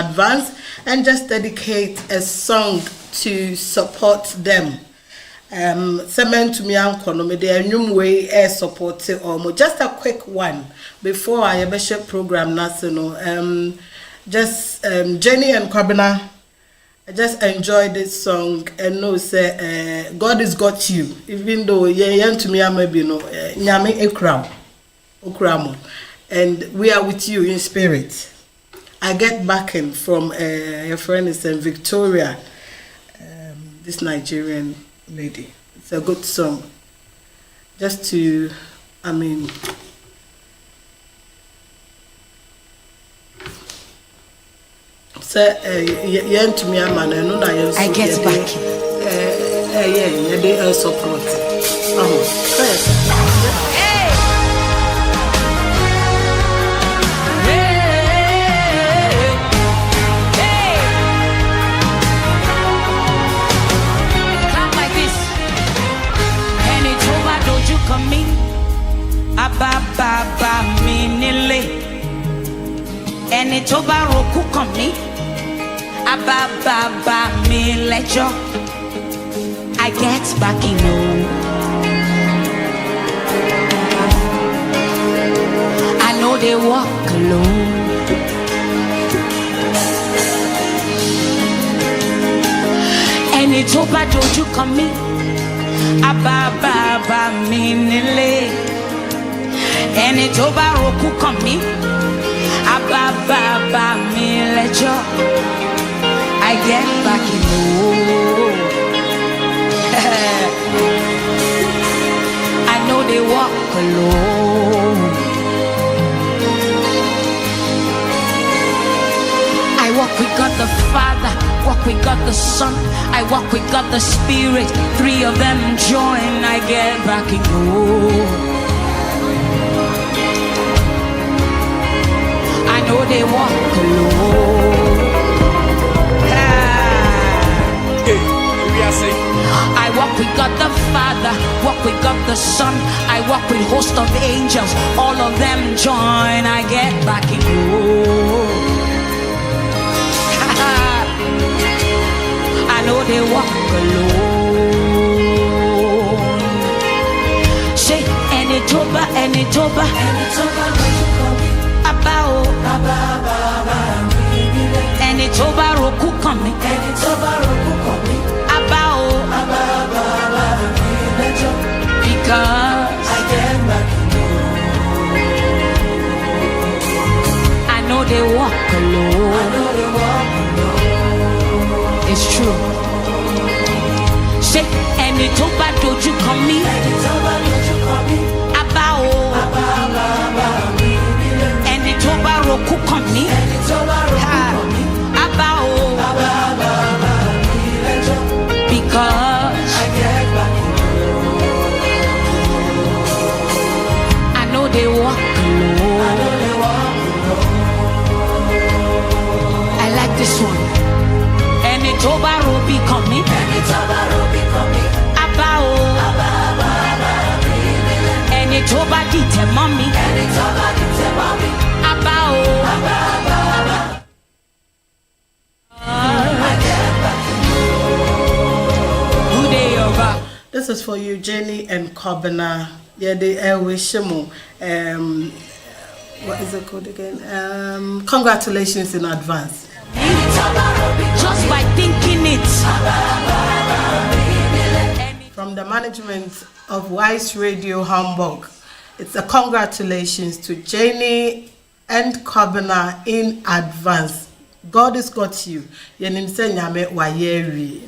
advance and just dedicate a song to support them. Semen to me uncle no me dey enwum way support or just a quick one before I worship program national. Just Jenny and Kwabena, I just enjoy this song and know say God has got you, even though ye to me maybe no nyame okramo, and we are with you in spirit. I get backing from your friend is Victoria, this Nigerian lady. It's a good song. Just to, I mean, say, to me, I get back. They support. Ababa minile eni to ba roku kan mi ababa mi lejo I get back in home. I know they walk alone. Eni to ba doju kan mi ababa minile eni to ba roku kan mi ababa mi lejo I get back in home. I know they walk alone. I walk with God the Father, walk with God the Son, I walk with God the Spirit. Three of them join, I get back in home. I know they walk alone. I walk with God the Father, walk with God the Son, I walk with host of angels. All of them join, I get back in home. I know they walk alone. Say, any toba, Abao, any toba roku coming, Abao, because I get back I know they walk alone. It's true. Say, any toba doju come Abao, any toba roku come Abao, because I get back I know they walk alone. I like this one. Any toba robi coming Abao, any toba dite mommy Abao, This is for you, Jenny and Kobena. Yeah, they wish you what is it called again? Congratulations in advance. Just by thinking it. From the management of Wise Radio Hamburg, it's a congratulations to Jenny and Kobena in advance. God has got you. Yenim se nyame wayeri.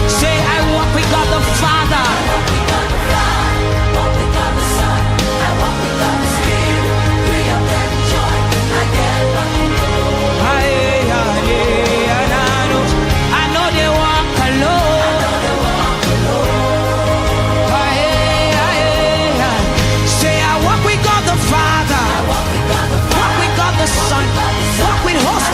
Say, I walk with God the Father. walk with God the Son, I walk with God the Spirit. Three of them join, I get back in home. I know they walk alone. Say, I walk with God the Father, walk with God the Son, walk with host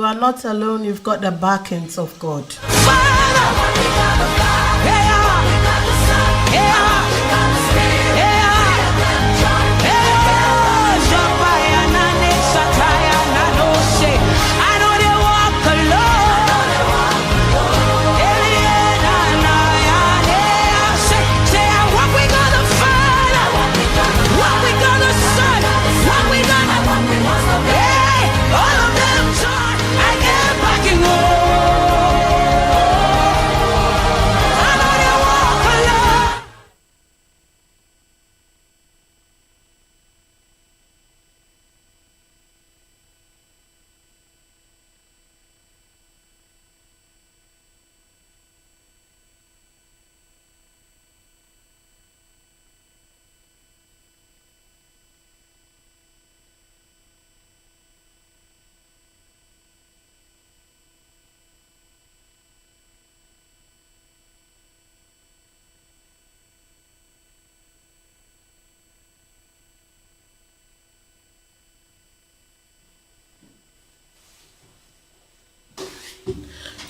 are not alone. You've got the backings of God.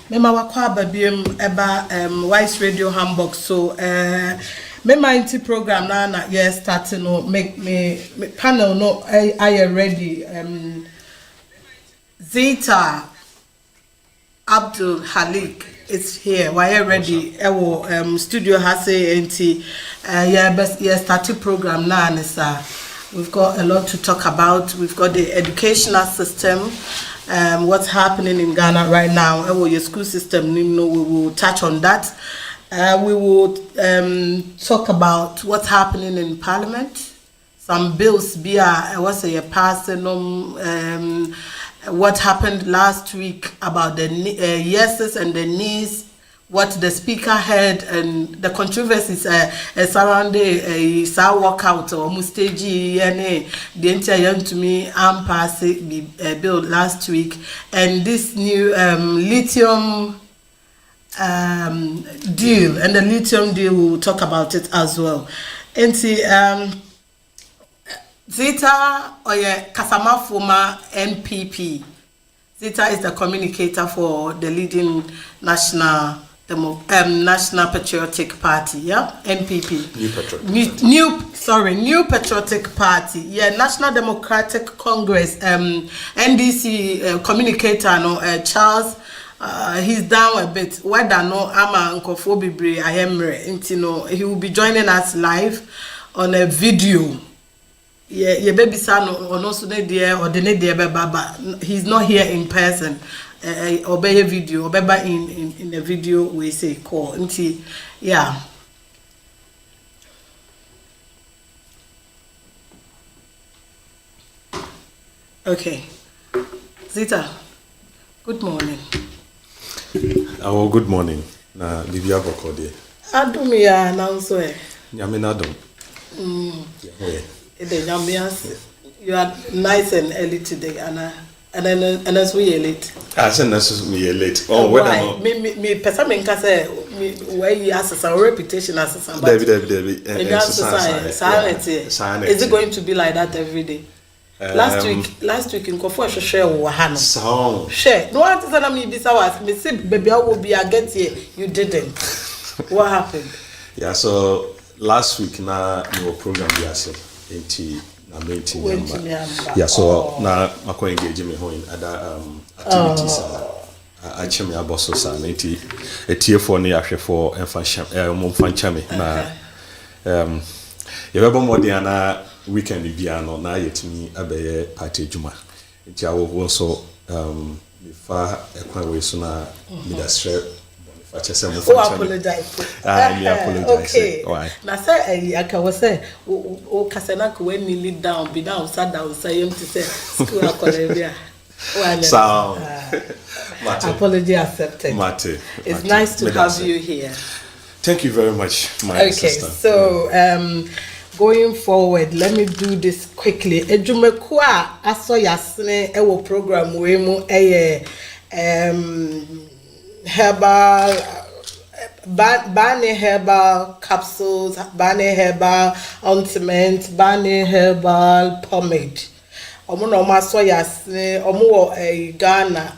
Mema wakwa babiem eba Wise Radio Hamburg. So Mema inti program na yes starting no make me panel no I ready. Zeta Abdul Halik is here. Why ready? Ewo studio has inti yeah starting program na nisa. We've got a lot to talk about. We've got the educational system. What's happening in Ghana right now, your school system, we will touch on that. We will talk about what's happening in Parliament. Some bills be passing what happened last week about the yeses and the knees, what the speaker heard, and the controversies surrounding a walkout or mustaji the entire to me pass bill last week, and this new lithium deal, and the lithium deal we'll talk about it as well. And see Zeta or Kasama former MPP. Zeta is the communicator for the leading National Patriotic Party, yeah, NPP. New Patriotic Party, yeah, National Democratic Congress, NDC communicator, no, Charles, he's down a bit. Whether no, Ampofowaa, Mmere, he will be joining us live on a video. Yeah, baby son or no so there or the there, but he's not here in person. Obey a video, obey in the video we say call. Until yeah. Okay. Zita, good morning. Oh, good morning. Na Livia Bokode. Adom ya announce we. Nyame na Adom. You are nice and early today, Anna. And as we late. I said we late. Oh, why? Me person me say me where you ask our reputation as somebody. David. Is it going to be like that every day? Last week in Kofu share wahano. So share. No one said me this hours. Me say baby I will be against here. You didn't. What happened? Yeah, so last week na no program bi ase enti na meeting number. Yeah, so na mako engage me ho in other activities a cheme aboso sa na enti etiefo ne ahwefo momfancha me na yebebo modern na weekend bia no na yetimi abeye party juma enti awo so me fa ekwan we so na midastre apologize. I apologize. Okay. Now say I can say o kasena ko when you lead down be down sat down say him to say school akolebia. So apology accepted. Mate. It's nice to have you here. Thank you very much, my sister. So going forward, let me do this quickly. Ejumekwa aso yasne ewo program we mu herbal Bane herbal capsules, Bane herbal ointment, Bane herbal pomade. Omo no maso yasne omo Ghana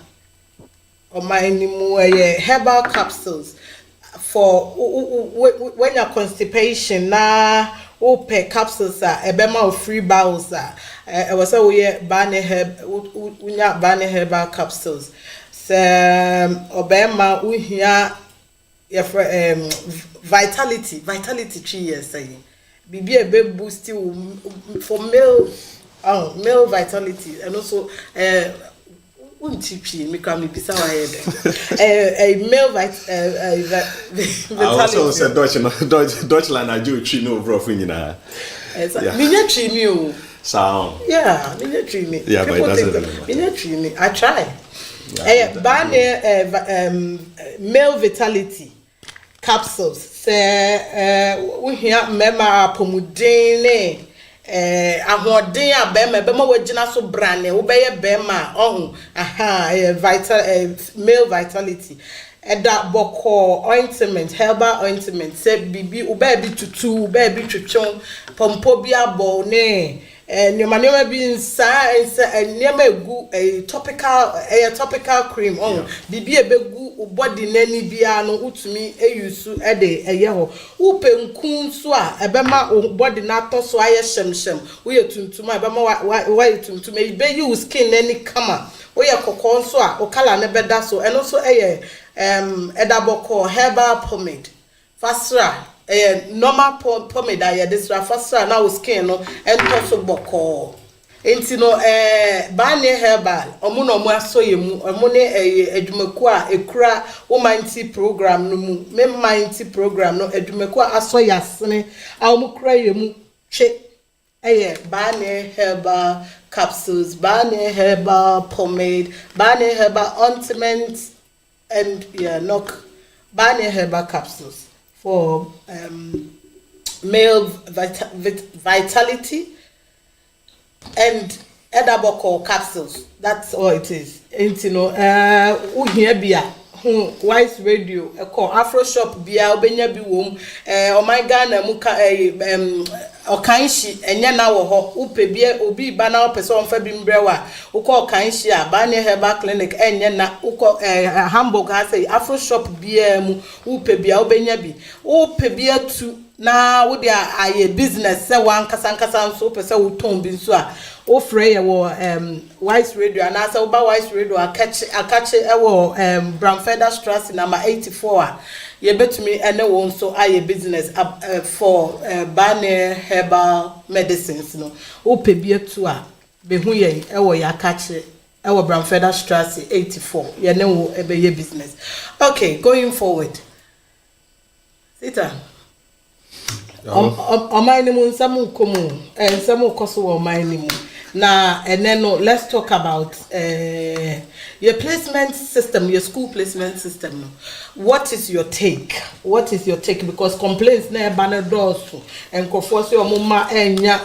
or my herbal capsules for when you're constipation na ope capsules ebema of free bowels I was say bane herbal capsules so obema uhia vitality 3 years saying bibi ebe boost for male vitality and also untipi me come bisa wa head a male vitality I also said Deutschland I do tree no bro for nyina minya tree me o sound yeah minya tree me yeah but it doesn't minya tree me I try bane male vitality capsules say we hear Mmere apomuden ahoden abema bema wagina so brane wo beye bema vital male vitality eda boko ointment herbal ointment say bibi wo be tutu wo be twetwon pompo bi abo ne nyoma bi nsa nyema egu topical cream bibi ebegu body nani bia no utumi eyusu ede eyeho upe nkun so ebema body na to so aye shemshem wo yetuntum ebema wa yetuntum ebe use skin nani kama wo ye kokon so okala ne beda so eno so eye edaboko herbal pomade fasra normal pomade aye this fasra na wo skin no ento so boko enti no bane herbal omo no mo asoyemu omo ne adwumaku a ekura womanti program no mu memanti program no adwumaku asoyasene a omo kura yemu twe bane herbal capsules bane herbal pomade bane herbal ointment and bane herbal capsules for male vitality and edaboko capsules. That's all it is. And you know, uhia bia Wise Radio call Afro Shop bia obenya bi wom o my Ghana muka okanshi enya na wo ho upe bia obi ba na opese onfa bi mbrewa uko okanshi a ba ne herbal clinic enya na uko Hamburg ha say Afro Shop bia mu upe bia obenya bi upe bia tu na wo dia aye business se wan kasa so pese wo ton bi so a o frey ye wo Wise Radio and asa oba Wise Radio akache e wo Bramfeder Strasse number 84 ye betumi ene wo so aye business for bane herbal medicines no o pe bi tu a be hu ye e wo ya akache e wo Bramfeder Strasse 84 ye ne wo e be ye business. Okay, going forward, Sita Omanimu nsamu komu nsamu koso wa omanimu na eneno let's talk about your placement system, your school placement system. What is your take because complaints na eba doors and kofosi omuma enya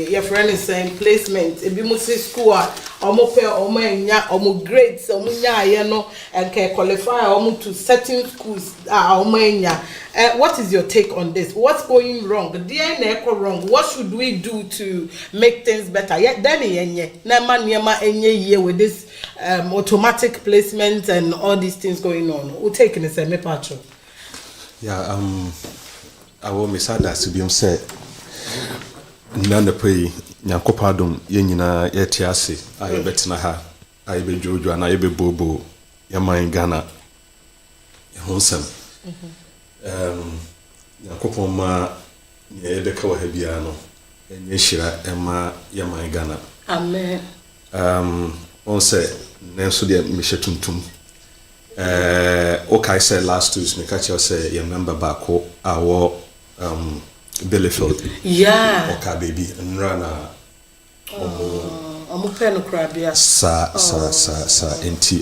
your friend is saying placement ebi mu si school omo pe omo enya omo grades omo nya aye no and can qualify omo to certain schools omo enya. What is your take on this? What's going wrong? DNA wrong. What should we do to make things better? Yeah, then with this automatic placement and all these things going on. We'll take in the same part. Yeah, I will miss that to be said. Nana pray, Nyankopa Adom, Yenina, Yetiasi, I betina ha, I be Jojo, and I be Bobo, Yama in Ghana, Honsam. Nyankopa ma, Yedeka Hebiano, and Yeshira, Emma, Yama in Ghana. Amen. On say, Nanso de Mishatuntum. Okay, I said last Tuesday, Mikachi say, you remember back our Bellefield. Yeah. Okay, baby, and Rana. I'm open crabia. Sa. Enti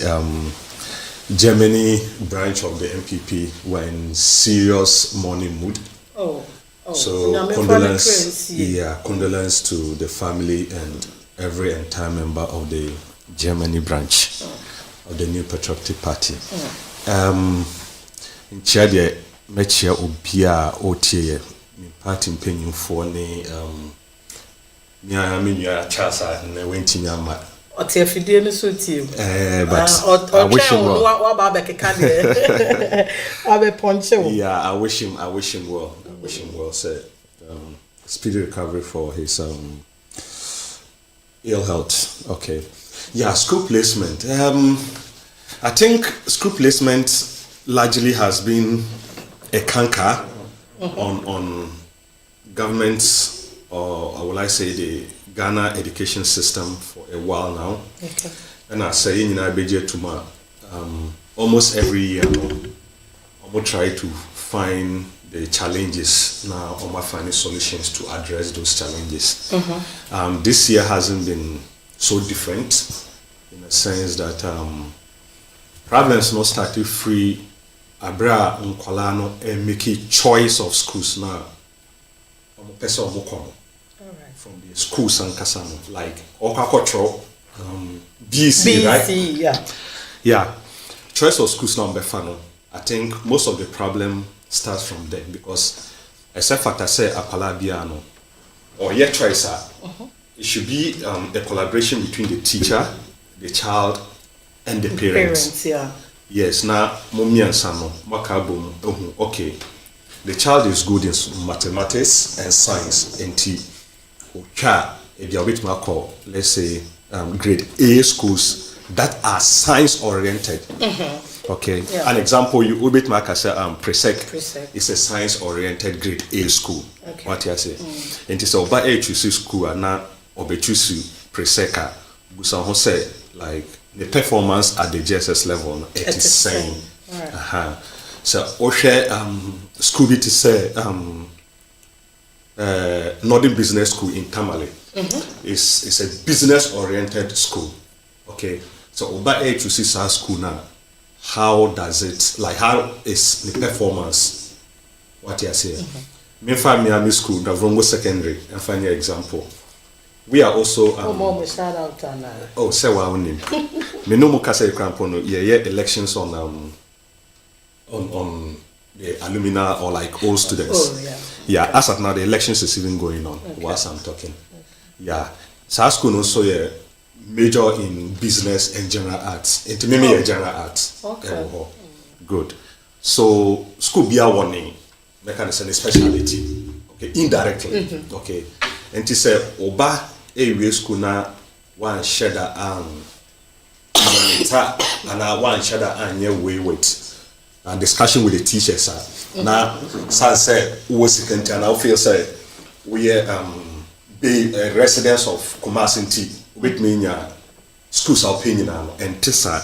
Germany branch of the MPP were in serious mourning mood. So condolence to the family and every entire member of the Germany branch of the New Patriotic Party. In Chad, Mechia Ubia Otie, party penny for ne Chasa and went in Yama But I wish him well. Yeah, I wish him well. I wish him well. Say, speedy recovery for his ill health. Okay. Yeah, school placement. I think school placement largely has been a canker on government's, or will I say the Ghana education system for a while now. Okay. And I say in Nigeria to almost every year I'm gonna try to find the challenges now, I'm finding solutions to address those challenges. This year hasn't been so different in the sense that problems not started free abra nkwala and make a choice of schools now. Person from the schools and Kasano, like Okakotro, BC, right? Yeah. Choice of schools now Befano. I think most of the problem starts from them because except for I say Apalabiano or yet choice, it should be a collaboration between the teacher, the child, and the parents. Yeah. Yes, now mommy and Sano, Makabum, okay. The child is good in mathematics and science, and if you are with my call, let's say grade A schools that are science oriented. Okay, yeah. An example you ubit mark say Presec is a science oriented grade A school. Okay. What you say? And it's over A choose school and now obe choose Presec. Busan say like the performance at the GSS level it is same. Right. So Oshe school bit say Northern Business School in Tamale. It's a business oriented school. Okay, so over A to see our school now. How does it, like, how is the performance? What you say? Me find Miami School, the Vrongo Secondary, and find your example. We are also. Shout out oh, say what our name. Me no more kasa crampono. Yeah, elections on the alumni or like all students. Oh yeah. Yeah, as of now, the elections is even going on whilst I'm talking. Yeah, so our school also major in business and general arts. Into maybe general arts. Okay. Good. So school be a warning. Make an specialty. Okay, indirectly. Okay. And to say oba a school na one shadow and one shadow and your way with and discussion with the teachers. Now, San said was second and I feel say we be residents of Kumasi with me schools opinion and TISA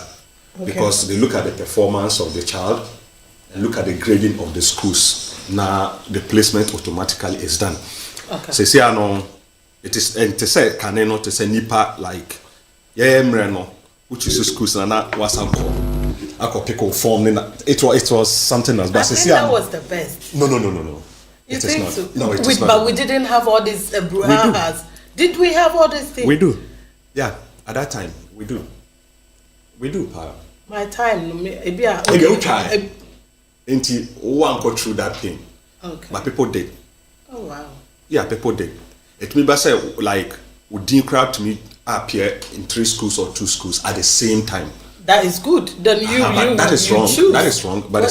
because they look at the performance of the child and look at the grading of the schools. Now the placement automatically is done. Okay. So see, I know it is and to say can I not to say nipa like Mmere no which is schools and that was I pick up form. It was something else. But I think that was the best. No. You it think is so? not. No, it is not. But we didn't have all these brouhahas. Did we have all these things? We do. Yeah, at that time we do. Pa. My time, maybe I. Okay, try. Until one go through that thing. Okay. But people did. Oh wow. Yeah, people did. It may be say like would the crowd to me appear in 3 schools or 2 schools at the same time. That is good. Then that is wrong. Choose that is wrong. But the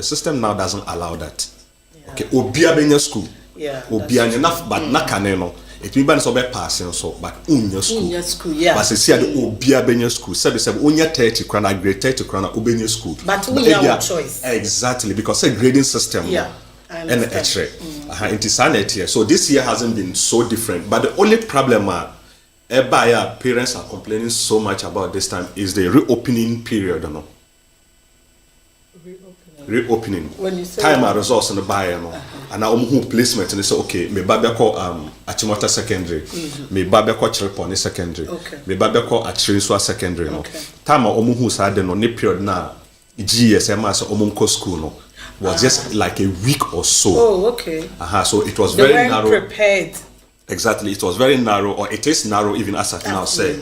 system now doesn't allow that. Yeah. Okay, Obia benya school. Yeah. Obia enough, but na kaneno. It may be so be passing so, but unya school. Unya school, yeah. But see the Obia benya school. Say unya 30 krana grade 30 krana obenya school. But unya choice. Exactly, because say grading system. Yeah. And X-ray. It is here. So this year hasn't been so different. But the only problem parents are complaining so much about this time is the reopening period, no? Reopening. When you say time and resource in the buyer, no? And now who placement and they say, okay, me babia call Achimota secondary, me babia call Chirponi secondary, me babia call Achiriswa secondary, no? Time who said no ni period na GSM so omunko school no was just like a week or so. Oh, okay. So it was they very weren't narrow. Prepared. Exactly, it was very narrow, or it is narrow even as I now say.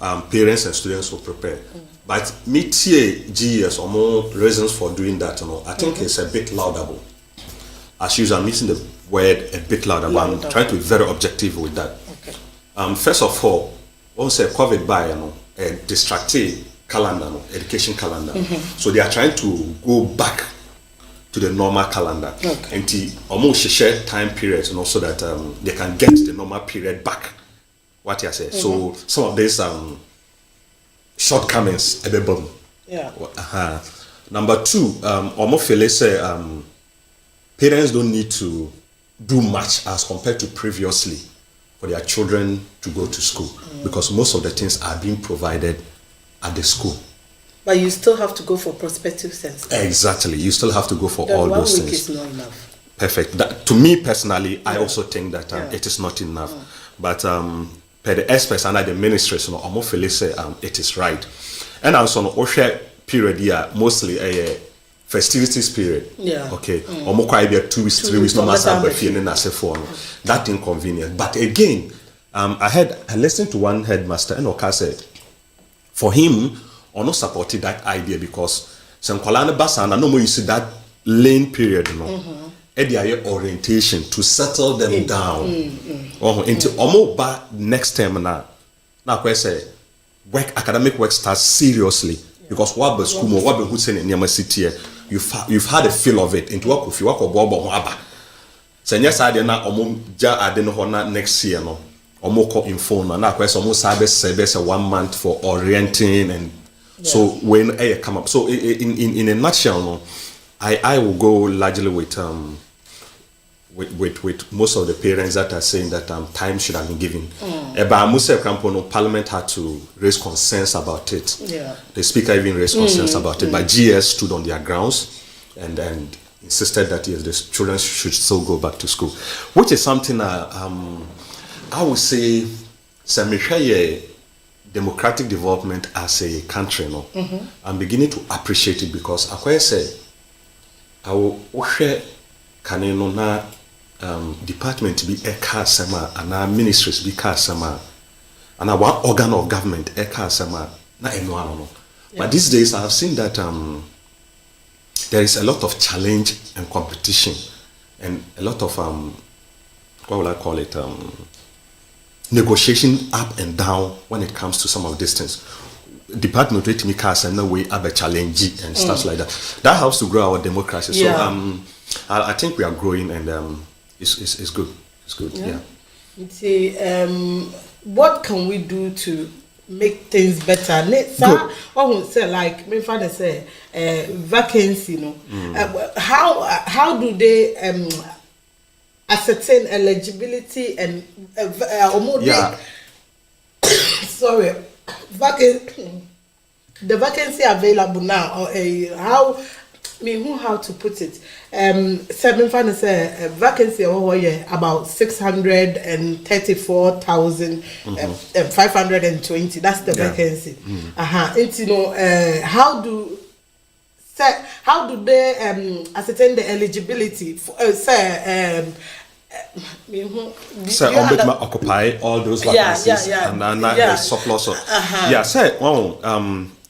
Parents and students will prepare. But me GS or more reasons for doing that, you know, I think it's a bit laudable. As usual, I'm using the word a bit louder, but I'm trying to be very objective with that. Okay. First of all, also COVID by distracted calendar, education calendar. So they are trying to go back to the normal calendar. Okay. And to almost share time periods, so that they can get the normal period back. What you say? So some of these shortcomings, yeah. Number two, almost feel say parents don't need to do much as compared to previously for their children to go to school, because most of the things are being provided at the school. But you still have to go for prospective sense. Exactly, you still have to go for all those things. 1 week is not enough. Perfect. That, to me personally, I also think that it is not enough. But per the experts under the ministration, almost feel say it is right. And also no share period here, mostly a festivities period. Yeah. Okay. Almost quite be 2 weeks, 3 weeks, no matter but feeling as a phone. That inconvenient. But again, I listened to one headmaster and Oka said, for him, or not supported that idea because some Kolana Basana no more you see that lane period, orientation to settle them down. Into almost back next term now. Now I say academic work starts seriously because what the school what the Hudson in Yama City you've had a feel of it into work if you work or bobo waba. So yes I did not ja I didn't know next year no or in phone now quest almost service 1 month for orienting and so when I come up, so in a nutshell, no, I will go largely with most of the parents that are saying that time should have been given. But Musa Krampono, Parliament had to raise concerns about it. Yeah. The Speaker even raised concerns about it. But GS stood on their grounds and insisted that yes, the children should still go back to school, which is something I would say, democratic development as a country, no, I'm beginning to appreciate it because I say, I will share kanino na department be eka sama and our ministries be eka sama and our organ of government eka sama na no. But these days I have seen that there is a lot of challenge and competition and a lot of what will I call it negotiation up and down when it comes to some of these things. Department of Technical and no way have a challenge and stuff like that. That helps to grow our democracy. So I think we are growing and it's good. It's good. Yeah. See, what can we do to make things better? Good. Say like my father say vacancy. No, how do they ascertain eligibility and sorry, the vacancy available now or how to put it? Seven fans say vacancy over here about 634,520. That's the vacancy. How do they ascertain the eligibility? Occupy all those vacancies and surplus.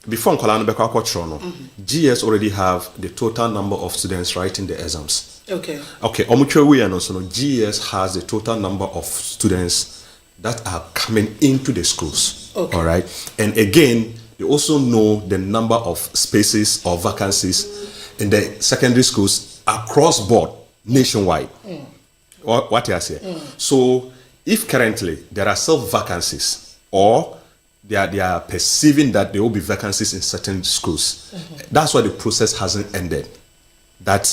Before Nkolano Beko Akwatrono, GS already have the total number of students writing the exams. Okay. GS has the total number of students that are coming into the schools. Okay. All right. And again, they also know the number of spaces or vacancies in the secondary schools across board, nationwide. What you say? So, if currently there are still vacancies, or they are perceiving that there will be vacancies in certain schools, that's why the process hasn't ended. That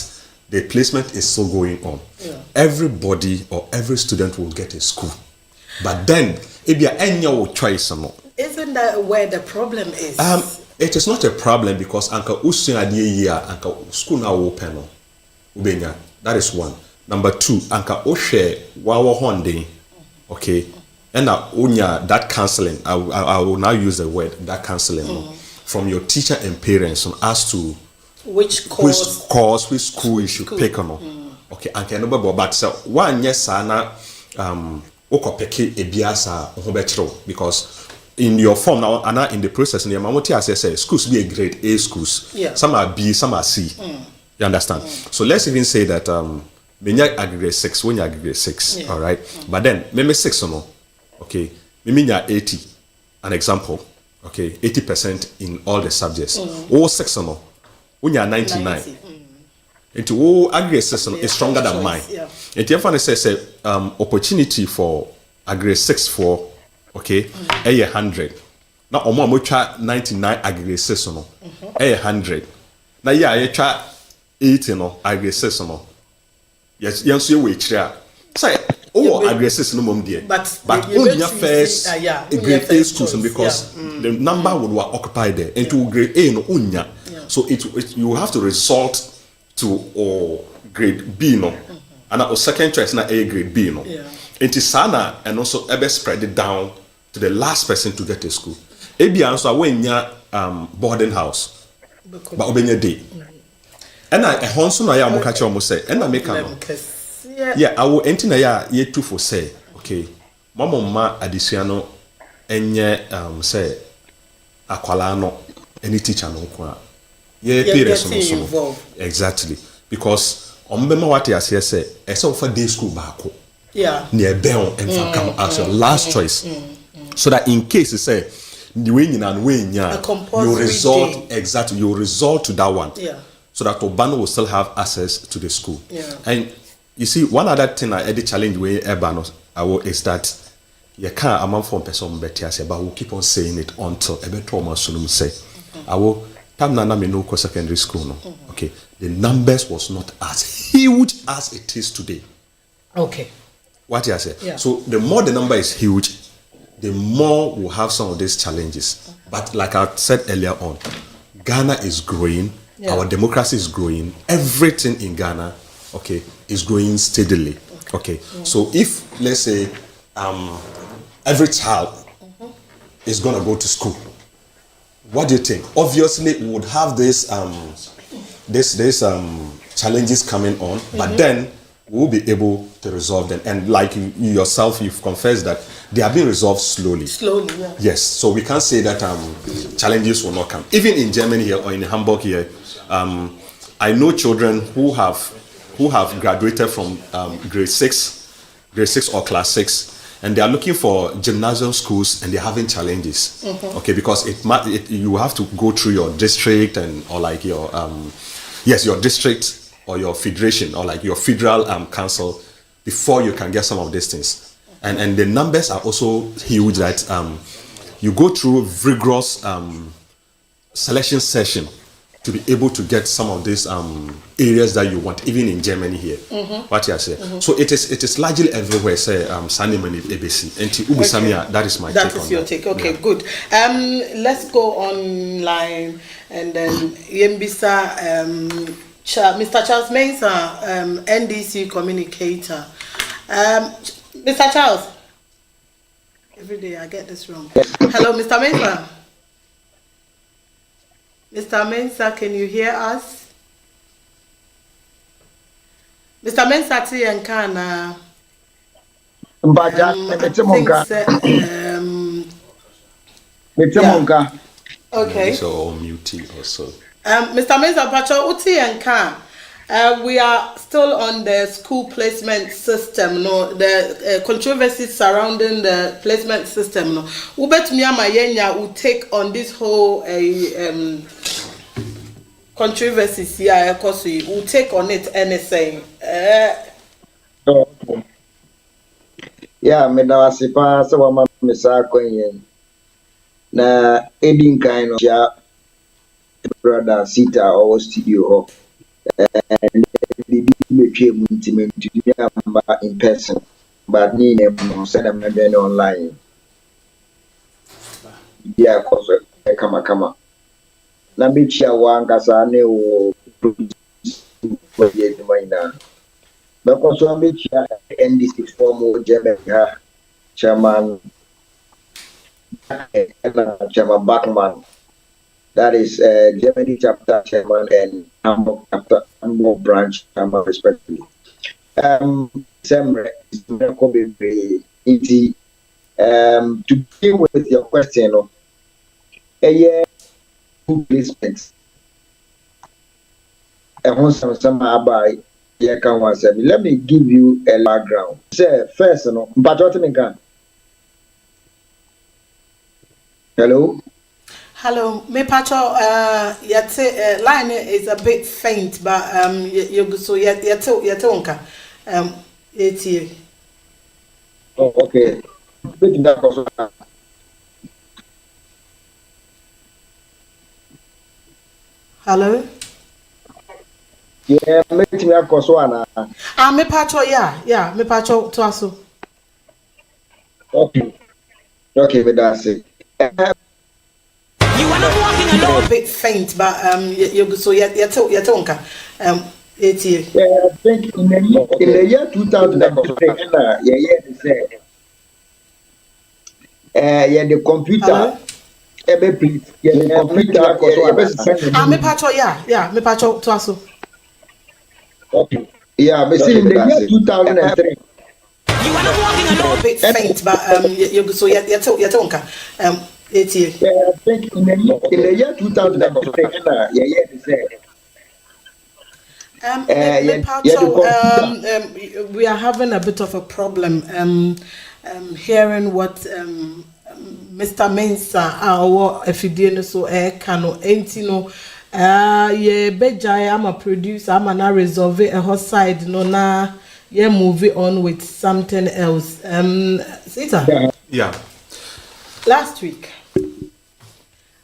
the placement is still going on. Everybody or every student will get a school, but then if you are any choice or not. Isn't that where the problem is? It is not a problem because Anka Usun year Anka school now open. Ubenya. That is one. Number two, Anka Oshe Wawa Honde. Okay. And unya that counseling. I will now use the word that counseling from your teacher and parents as to which course, which school you should pick on. Okay, Anka no but so one yes sana okopeke ebiasa ohobechro because in your form now and in the process in your mamoti as I say schools be a grade A schools. Yeah. Some are B, some are C. You understand? So let's even say that when you aggregate 6, when you aggregate 6, all right. But then maybe 6 or no. Okay, maybe 80. an example, okay, 80% in all the subjects. All 6 no, when you're 99. Into all aggregate system is stronger than mine. And the other says opportunity for aggregate 6 for okay, 100. Now omo amocha 99 aggregate system no, 100. Now yeah, you try 80 no aggregate system no. Yes, you we try. Say oh aggregate system no mom there. But only first grade A schools because the number would occupy there. Into grade A no unya. So it you have to resort to or grade B no, and our second choice na A grade B no. It is sana and also ever spread it down to the last person to get to school. Ebi also when ya boarding house, but obenya day. And I honso na ya mo catch almost say, and I make am. Yeah, I will enter na ya ye two for say, okay. Mama adisiano enye say akwala no any teacher no kwa. Yeah, parents involved. Exactly. Because ombema what you say, ese for day school back. Yeah. Near Bell and come as your last choice. So that in case you say the winning and win, you resort exactly you resort to that one. Yeah. So that Obano will still have access to the school. Yeah. And you see, one other thing I the challenge with Ebano is that you can't amount for person better say, but we'll keep on saying it until a better almost say. I will Nana Minoko secondary school no. Okay. The numbers was not as huge as it is today. Okay. What you say? Yeah. So the more the number is huge, the more we'll have some of these challenges. But like I said earlier on, Ghana is growing, our democracy is growing, everything in Ghana, okay, is growing steadily. Okay. So if let's say every child is gonna go to school. What do you think? Obviously, we would have this challenges coming on, but then we'll be able to resolve them. And like you yourself, you've confessed that they are being resolved slowly. Slowly, yeah. Yes. So we can't say that challenges will not come. Even in Germany here or in Hamburg here, I know children who have graduated from grade 6 or class 6. And they are looking for gymnasium schools, and they're having challenges. Okay, because you have to go through your district or like your your district or your federation or like your federal council before you can get some of these things. And the numbers are also huge. That you go through rigorous selection session to be able to get some of these areas that you want, even in Germany here. What you say? So it is largely everywhere. Say Sunday morning ABC. And Ubusamia, that is my take on that. That is your take. Okay, good. Let's go online and then Yembisa, Mr. Charles Mensah, NDC communicator. Mr. Charles. Every day I get this wrong. Hello, Mr. Mensah. Mr. Mensah, can you hear us? Mr. Mensah, Tiankana. Okay. So mute also. Mr. Mensah, Pacho Uti and Khan. We are still on the school placement system, no, the controversies surrounding the placement system, no. Ubet Miyama Yenya will take on this whole controversies here, because we will take on it anything. Yeah, me na wasipa sa wama misa kwenye na edin kind of ya brother Sita or studio ho. And the became in person, but Nina said I'm not doing online. Yeah, cause come. Nabicha Wangasane or minor. Because I'm NDC former German chairman, Chairman Bachman. That is Germany chapter chairman and Hamburg chapter, Hamburg branch chairman respectively. Mmere is easy. To deal with your question, a year placements. Let me give you a background. Say first, but what I mean, Hello. Hello, me pacho. Line is a bit faint, but you so yet unka. It's here. Oh, okay. Bit that also. Hello. Yeah, make me a coswana. Me pacho. Yeah, me pacho to aso. Okay. Okay, but that's it. You are not walking alone. A bit faint, but you so yet unka. It's here. Yeah, I think in the year 2003, yeah, the computer. Hello. Please, yeah, the computer. Me pacho. Yeah, me pacho to aso. Okay. Yeah, but see in the year 2003. You are not walking alone. A bit faint, but you so yet unka. It's here. Yeah, I think in the year 2003, we are having a bit of a problem hearing what Mr. Mensah our FDN so kano entino ye bejai I'm a producer I'm na resolve a hot side no na ye move on with something else Sita. Yeah. Last week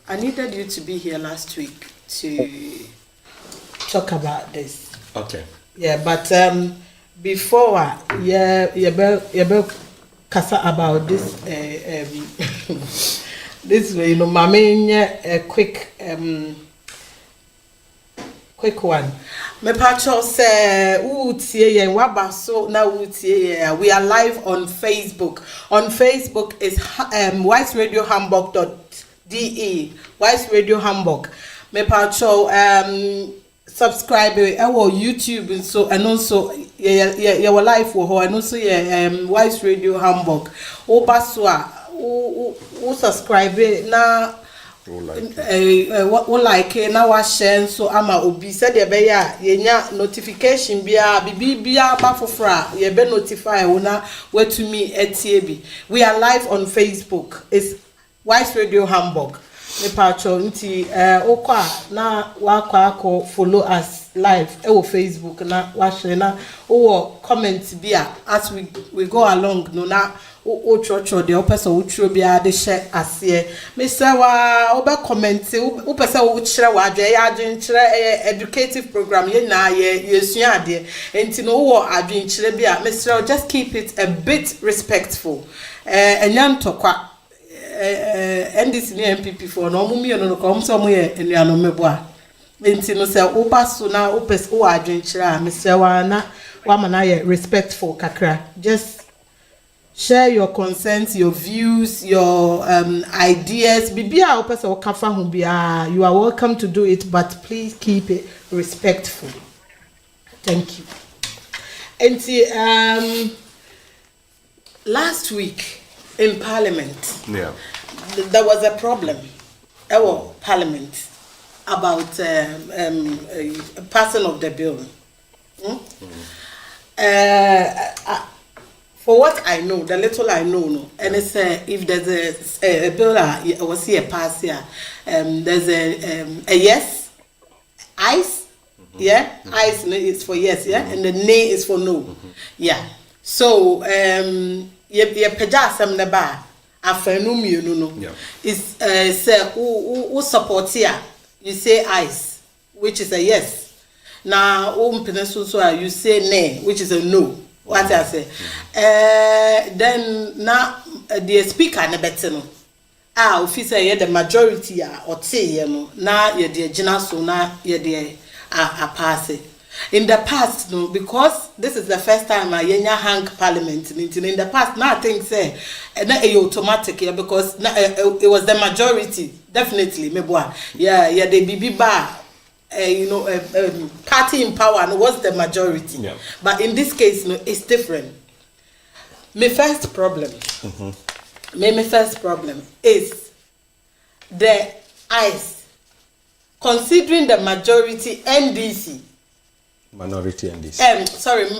I needed you to be here last week to talk about this. Okay. Yeah, but before you be kasa about this this way, you know, mama a quick one. Me pacho say utie wabaso na utie we are live on Facebook. On Facebook is wiseradio.hamburg.de. Wise Radio Hamburg. Me pacho subscribe our YouTube and so and also your life for and also Wise Radio Hamburg. Obaswa who subscribe na like na wa share so ama obi said ye be ya yenya notification bia bibia ba fofra ye be notify una wetumi etie bi. We are live on Facebook. It's Wise Radio Hamburg. Me pacho nti okwa na wakwa follow us live on Facebook na wa share na o comment bia as we go along no na o chocho de o person o tro bia de share ase me say wa o be comment o person o kire wa adwe ya adwen kire educative program ye na ye sua ade nti no wo adwen kire bia me say just keep it a bit respectful enyan tokwa NDC ni MPP for no mummy no come so mo ye enuano meboa enti no se obaso na opes o adwenkyira me se wa na wa mana ye respectful kakra just share your concerns your views your ideas bibia opes o kafa ho bia you are welcome to do it but please keep it respectful. Thank you. Enti last week in Parliament, there was a problem. Parliament about passing of the bill. For what I know, the little I know, and it's if there's a bill was here pass here, there's a yes, eyes, yeah, eyes is for yes, yeah, and the nay is for no, yeah. So ye peja asem ne ba afanu mienu no is say who support here you say eyes which is a yes na mpene so you say nay which is a no what I say then na the speaker ne bete no officer ye the majority or say no na ye the gina so na ye the a pass it. In the past, no, because this is the first time I hang parliament. In the past, now I think say not automatic here because it was the majority, definitely. Yeah, the BB bar, party in power was the majority. Yeah. But in this case, no, it's different. My first problem, my first problem is the eyes. Considering the majority NDC. Minority NDC.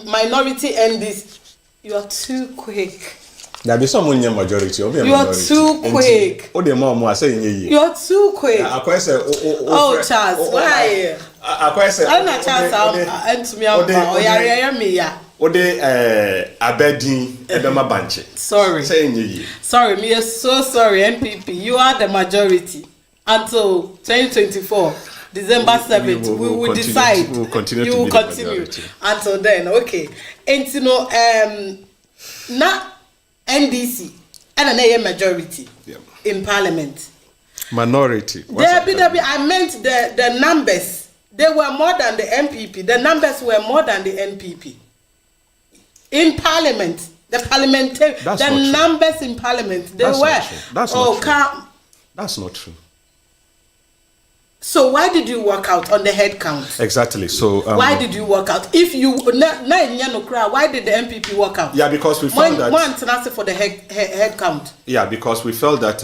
Minority NDC. You are too quick. There be someone in majority. You're too quick. Oh, the mom was saying You're too quick. Oh, Charles, why? I'm not Charles. And to me, Aberdeen Edema Banche. Sorry. Saying ye. Sorry, me is so sorry, NPP. You are the majority until 2024, December 7th. We will decide. We will continue. You will continue until then. Okay. And you know, now NDC and an majority in Parliament. Minority. I meant the numbers. They were more than the MPP. The numbers were more than the NPP. In Parliament, the numbers in Parliament, they were. That's not true. That's not true. So why did you work out on the head count? Exactly. So why did you work out? If you why did the MPP work out? Yeah, because we felt that one answer for the head count. Yeah, because we felt that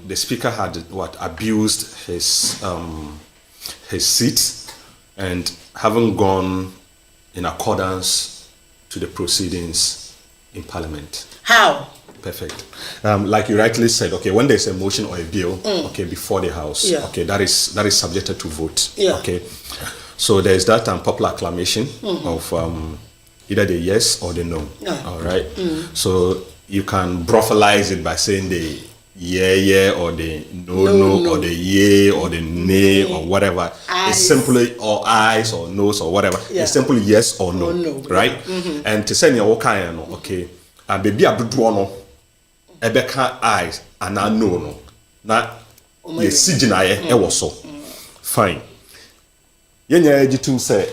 the speaker had abused his seat and haven't gone in accordance to the proceedings in Parliament. How? Perfect. Like you rightly said, okay, when there's a motion or a bill, okay, before the House, okay, that is subjected to vote. Yeah. Okay. So there's that popular acclamation of either the yes or the no. All right. So you can brothelize it by saying the yeah or the no or the yay or the nay or whatever. It's simply or ayes or no's or whatever. It's simply yes or no. Right? And to say okay, baby abuduono ebeka eyes and I no na ye sigina ye e was so fine. Yenya ejitum say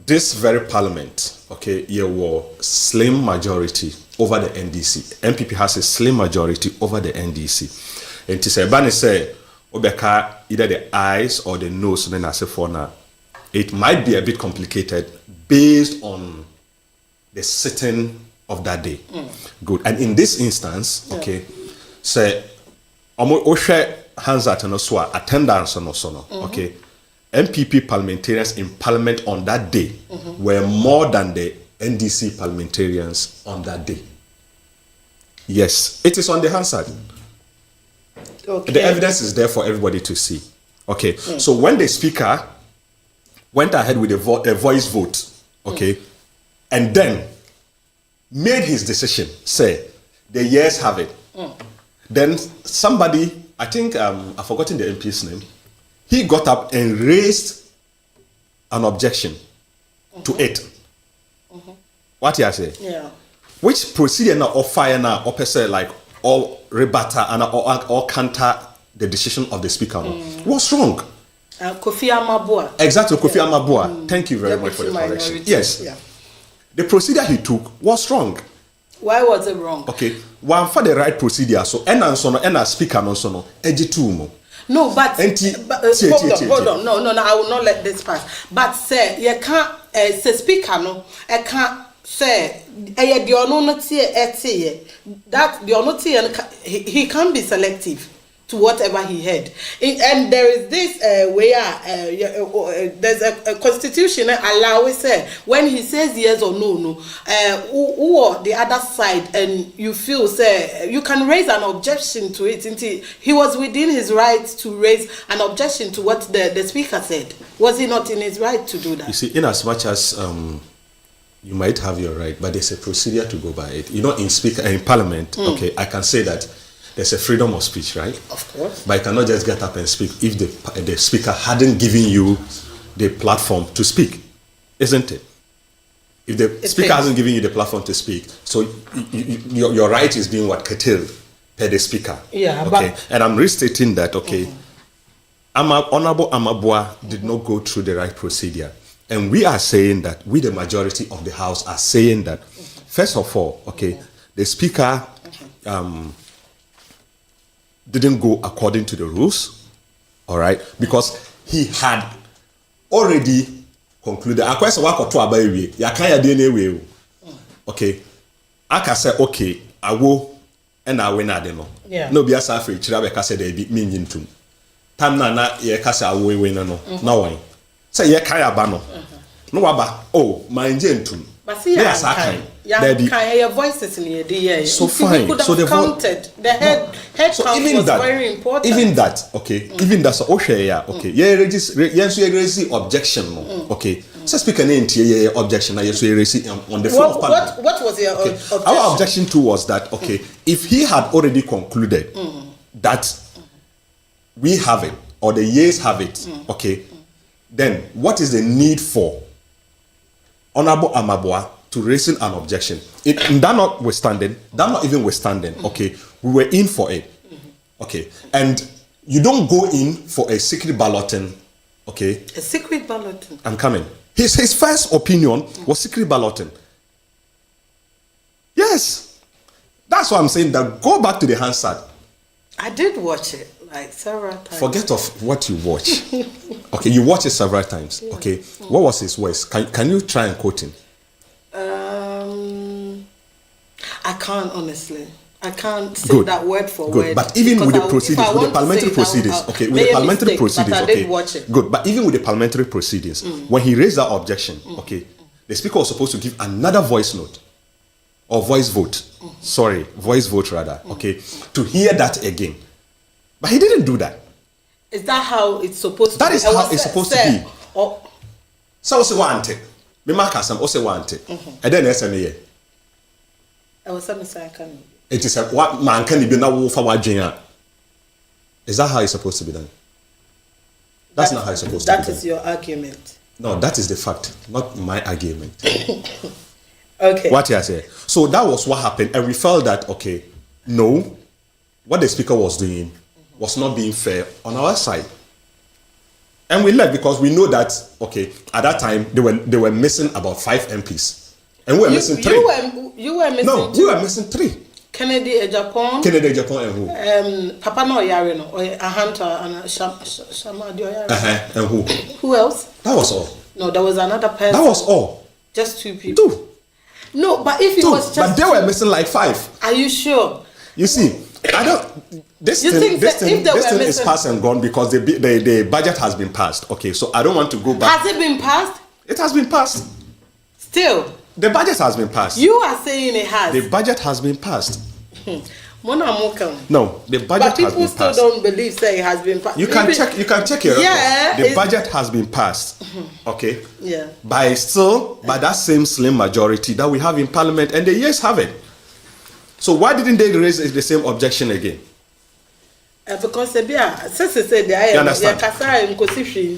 this very Parliament, okay, ye were slim majority over the NDC. MPP has a slim majority over the NDC. And to say Bani say obeka either the ayes or the no's then I say for now it might be a bit complicated based on the sitting of that day. Good. And in this instance, okay, say Oshe Hansat and Oswa attendance on Osono, okay. MPP parliamentarians in Parliament on that day were more than the NDC parliamentarians on that day. Yes, it is on the Hansat. Okay. The evidence is there for everybody to see. Okay, so when the speaker went ahead with a voice vote, okay, and then made his decision, say, the yes have it. Then somebody, I think, I've forgotten the MP's name, he got up and raised an objection to it. What he say? Yeah. Which procedure now or fire now or per se like or rebut and or counter the decision of the speaker? What's wrong? Kofi Amabua. Exactly, Kofi Amabua. Thank you very much for the correction. Yes. Yeah. The procedure he took was wrong. Why was it wrong? Okay. One for the right procedure, so and speaker no so no. No, but hold on. No, I will not let this pass. But say you can't say speaker no. I can't say the that the he can be selective to whatever he heard. And there is this there's a constitution allows say when he says yes or no, or the other side, and you feel say you can raise an objection to it. He was within his right to raise an objection to what the speaker said. Was he not in his right to do that? You see, in as much as you might have your right, but there's a procedure to go by it. You know, in Parliament, okay, I can say that there's a freedom of speech, right? Of course. But you cannot just get up and speak if the speaker hadn't given you the platform to speak, isn't it? If the speaker hasn't given you the platform to speak, so your right is being curtailed per the speaker. Yeah. Okay. And I'm restating that. Okay. Honorable Amabua did not go through the right procedure, and we are saying that the majority of the House are saying that first of all, okay, the speaker didn't go according to the rules, all right, because he had already concluded. Okay, I can say okay, I will, and I win. I don't know. Yeah. No, be as I feel. Chirabe say they be meaning to. Time na ye kase I will win no. Now why? Say ye kaya ba no. No waba. Oh, my injentum. But see, Yes, I can. your voices in the year. So fine. We could So have the counted. The head so count even was that, very important. even that, okay, even that's okay, yeah, okay. Yeah, yes, you raise objection, no, okay. So speaker name yeah, objection. I yes, raise on the floor of Parliament. What was your objection? Our objection too was that okay, if he had already concluded that we have it or the years have it, okay, then what is the need for Honorable Amabwa to raising an objection? That notwithstanding, okay, we were in for it, okay, and you don't go in for a secret balloting, okay? A secret balloting. I'm coming. His first opinion was secret balloting. Yes, that's why I'm saying that go back to the Hansard. I did watch it like several times. Forget of what you watch. Okay, you watch it several times. Yeah. Okay, what was his words? Can you try and quote him? I can't honestly. I can't say that word for word. But even with the proceedings, with the parliamentary proceedings, okay, with the parliamentary proceedings, okay, good. But even with the parliamentary proceedings, when he raised that objection, okay, the speaker was supposed to give another voice note or voice vote. Sorry, voice vote rather. Okay, to hear that again. But he didn't do that. Is that how it's supposed to be? That is how it's supposed to be. So I say one thing. Me mark as I say one thing. And then I say I was saying it is a what man can be now for what Is that how it's supposed to be done? That's not how it's supposed to be done. That is your argument. No, that is the fact, not my argument. Okay. What I say. So that was what happened, and we felt that okay, no, what the speaker was doing was not being fair on our side. And we left because we know that okay, at that time they were missing about 5 MPs. And we were missing 3. You were missing 2. No, we were missing 3. Kennedy Japan and who? Papa no Yare no, or a hunter and Shama Yare. And who? Who else? That was all. No, there was another person. That was all. Just 2 people. 2. No, but if it was just but they were missing like 5. Are you sure? You see, I don't. This thing is passed and gone because the budget has been passed. Okay, so I don't want to go back. Has it been passed? It has been passed. Still. The budget has been passed. You are saying it has. The budget has been passed. No, the budget has been passed. But people still don't believe say it has been passed. You can check your record. Yeah, the budget has been passed. Okay. Yeah. By that same slim majority that we have in Parliament, and the years have it. So why didn't they raise the same objection again? Because they understand.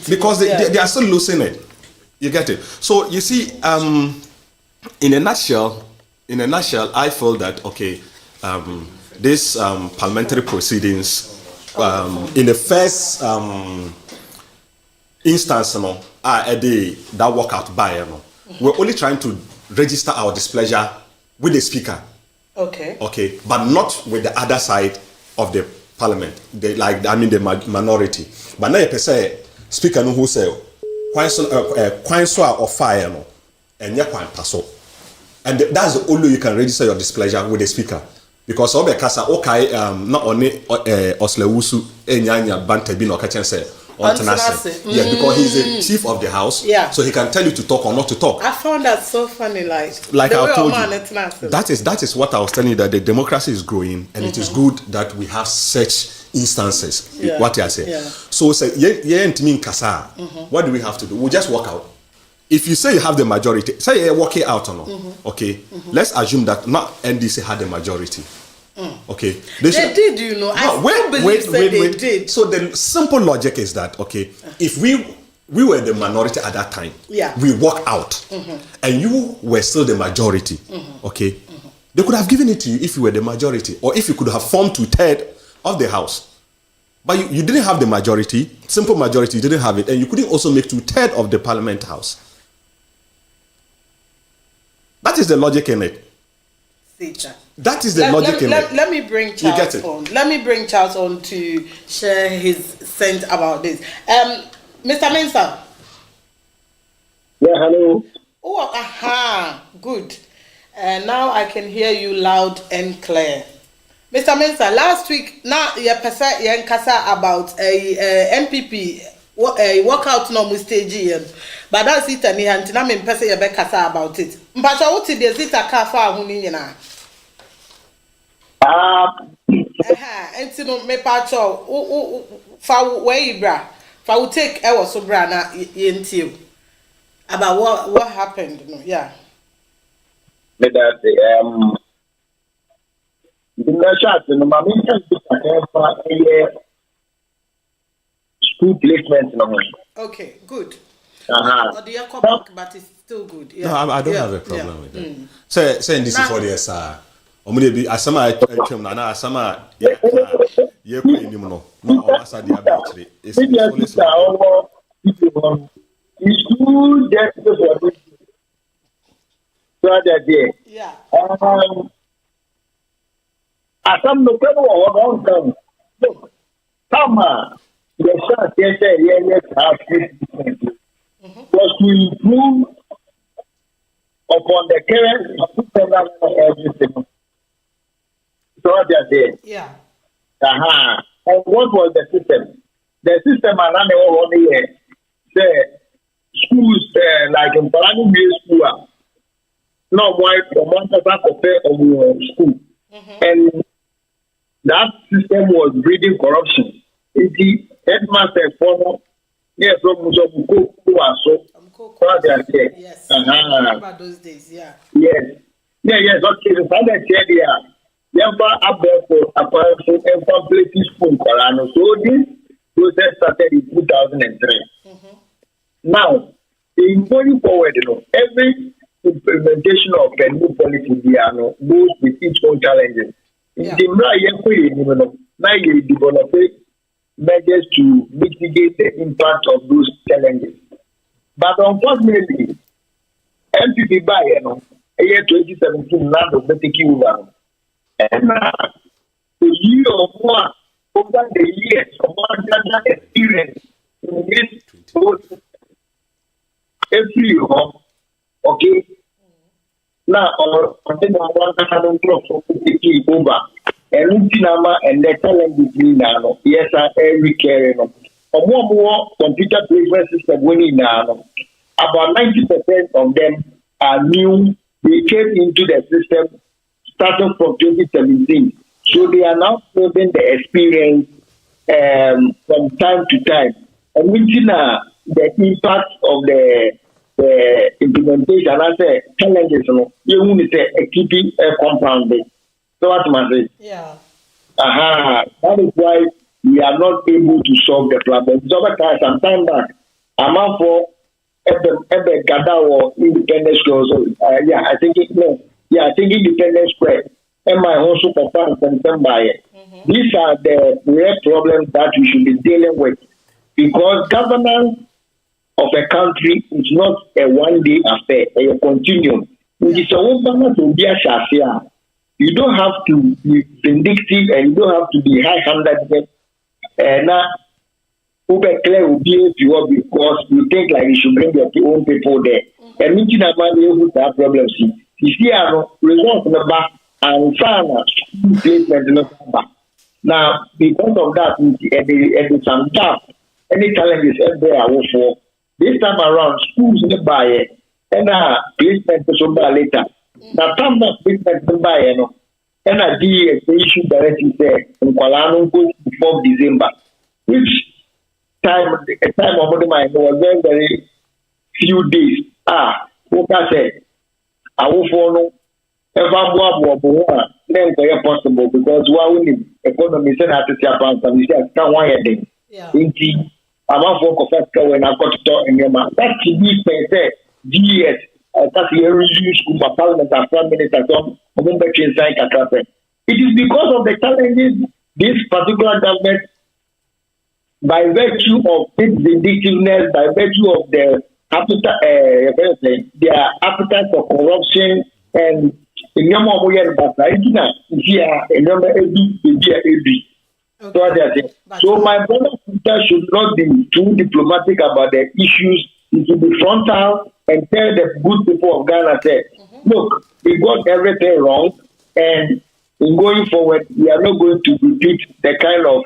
Because they are still losing it. You get it. So you see, in a nutshell, I feel that okay, this parliamentary proceedings, in the first instance, that walkout by, we're only trying to register our displeasure with the speaker. Okay. Okay, but not with the other side of the parliament. The minority. But now you say speaker who say kwan so or fire no and kwan paso. And that's the only way you can register your displeasure with the speaker. Because obe kasa okay not only oslewusu enyanya banta bi no ka chen say ontenase. Yeah, because he's the chief of the house. Yeah. So he can tell you to talk or not to talk. I found that so funny, like I told you. That is what I was telling you, that the democracy is growing, and it is good that we have such instances. Yeah. What I say. Yeah. So say kasa. What do we have to do? We'll just walk out. If you say you have the majority, say you're walking out or not. Okay. Let's assume that not NDC had the majority. Okay. They did, you know. Wait. They did. So the simple logic is that okay, if we were the minority at that time, yeah, we walk out, and you were still the majority, okay, they could have given it to you if you were the majority, or if you could have formed 2/3 of the house. But you didn't have the majority, simple majority, you didn't have it, and you couldn't also make 2/3 of the parliament house. That is the logic in it. That is the logic in it. Let me bring Charles on. Let me bring Charles on to share his sense about this. Mr. Mensah. Yeah, hello. Oh, aha, good. Now I can hear you loud and clear. Mr. Mensah, last week, now you kasa about a MPP work out no mu stage here. But that's it and he na me pese ye be kasa about it. Mpacha what the zita ka fa hu ni nyina. Enti no me pacho fa we bra. Fa we take e was so bra na ye ntie. About what happened no yeah. That the shot no mama school placement no. Okay, good. Uh-huh. But it's still good. Yeah. No, I don't have a problem with that. Say this is for the SR. Omude bi asama atwam na asama ye ko enim no no omasa dia ba kire. It's school just for this. So that day. Yeah. Asam no pelo o don look. Sama the shot yes was to improve upon the current system of everything. So that day. Yeah. And what was the system? The system around the whole year. Say schools like in primary school. No why one school. And that system was breeding corruption. The headmaster for yes, from so yes. About those days, yeah. Yes. Okay. The father said, yeah. Never up there for a person and complete school. So this process started in 2003. Now, in going forward, every implementation of a new policy goes with its own challenges. Yeah. Now you develop measures to mitigate the impact of those challenges. But unfortunately, MPP by year 2017 now the taking over. And the year of one over the years of one experience in this every year, okay. Now on the one taking over. And the challenges now, yes, every caring. More computer placement system winning now. About 90% of them are new. They came into the system starting from 2017. So they are now building the experience from time to time. And which the impact of the implementation, I say challenges, you want to say keeping compounding. So what am I saying? Yeah. That is why we are not able to solve the problem. Some time back, I'm out for Ebe Gada or Independence Square. I think Independence Square. And my also confirmed by it. These are the real problems that we should be dealing with. Because governance of a country is not a one-day affair, a continuum. You don't have to be vindictive and you don't have to be high-handed. Now, clear will be if you are because you think like you should bring your own people there. And meeting a man who have problems. You see, I know results in the back and placement in the back. Now, because of that, and some gap, any challenges there are for this time around, schools nearby and placement to somebody later. Now, come back placement to buy, and I did the issue directly there in Kuala Lumpur before December, which a time of my was very, very few days. What I said, I will follow then possible because we economy said at the Japan, and we said, can't wire them. I'm out for Kofeska when I got to talk in your mouth. That's the difference. GS, that's the review school for parliament and prime minister. It is because of the challenges this particular government, by virtue of its vindictiveness, by virtue of their appetite for corruption and so my brother should not be too diplomatic about the issues. It should be frontal and tell the good people of Ghana, say, look, we got everything wrong, and in going forward, we are not going to repeat the kind of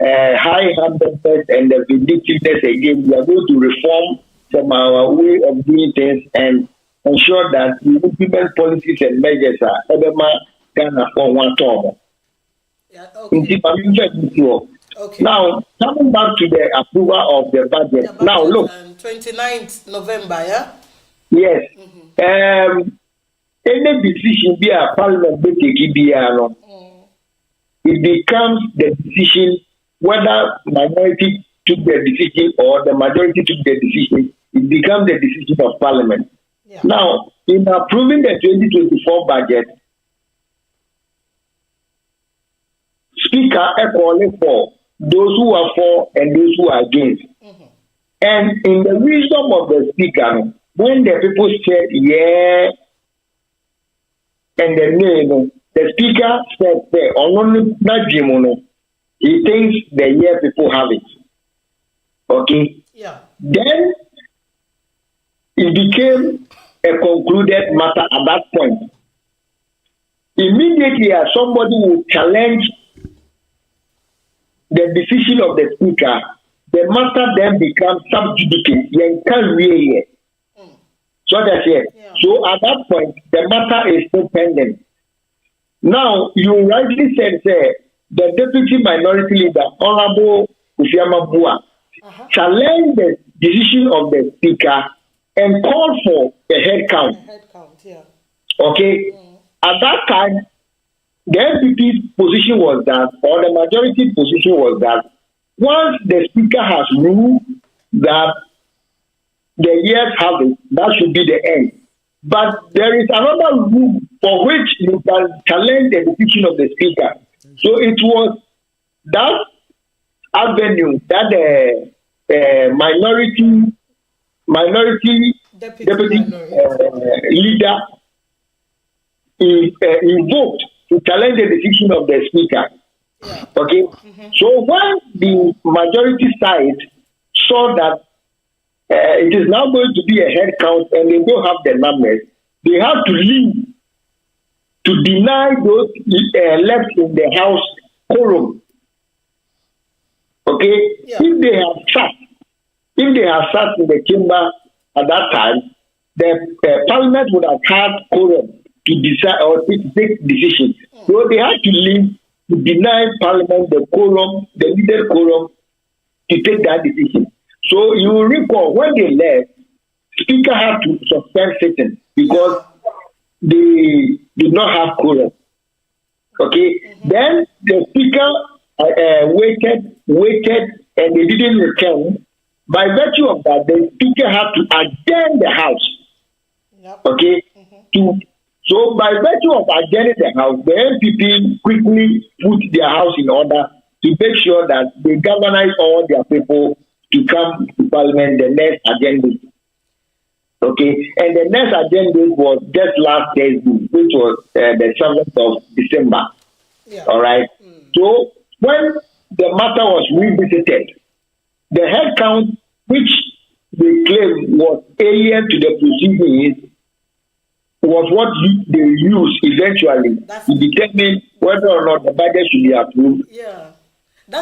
high-handedness and the vindictiveness again. We are going to reform from our way of doing things and ensure that we implement policies and measures Ghana for one term. Yeah, okay. Okay. Now, coming back to the approval of the budget. Now, look. 29th November, yeah? Yes. Any decision be a parliament be taken, it becomes the decision whether minority took the decision or the majority took the decision. It becomes the decision of parliament. Yeah. Now, in approving the 2024 budget, Speaker calling for those who are for and those who are against. And in the wisdom of the Speaker, when the people said yeah and the no, the Speaker said he thinks the yeah people have it. Okay? Yeah. Then it became a concluded matter at that point. Immediately as somebody would challenge the decision of the Speaker, the matter then becomes sub judice. So that's it. Yeah. So at that point, the matter is still pending. Now, you rightly said, the Deputy Minority Leader, Honorable Ufiama Bua, challenged the decision of the Speaker and called for a head count. Yeah. Okay? At that time, the NPP's position was that, or the majority position was that, once the Speaker has ruled that the years have it, that should be the end. But there is another rule for which you can challenge the decision of the Speaker. So it was that avenue that the minority deputy leader invoked to challenge the decision of the Speaker. Yeah. Okay? So when the majority side saw that it is now going to be a head count and they don't have the numbers, they have to leave to deny those left in the House quorum. Okay? Yeah. If they have sat in the chamber at that time, the Parliament would have had quorum to decide or to take decisions. So they had to leave to deny Parliament the quorum, the needed quorum to take that decision. So you will recall when they left, Speaker had to suspend sitting because they did not have quorum. Okay? Then the Speaker waited, and they didn't return. By virtue of that, the Speaker had to adjourn the House. Yep. Okay? So by virtue of adjourning the House, the NPP quickly put their House in order to make sure that they galvanize all their people to come to Parliament the next agenda. Okay? And the next agenda was just last Thursday, which was the 7th of December. Yeah. All right? So when the matter was revisited, the head count, which they claimed was alien to the proceedings, was what they used eventually to determine whether or not the budget should be approved. Yeah.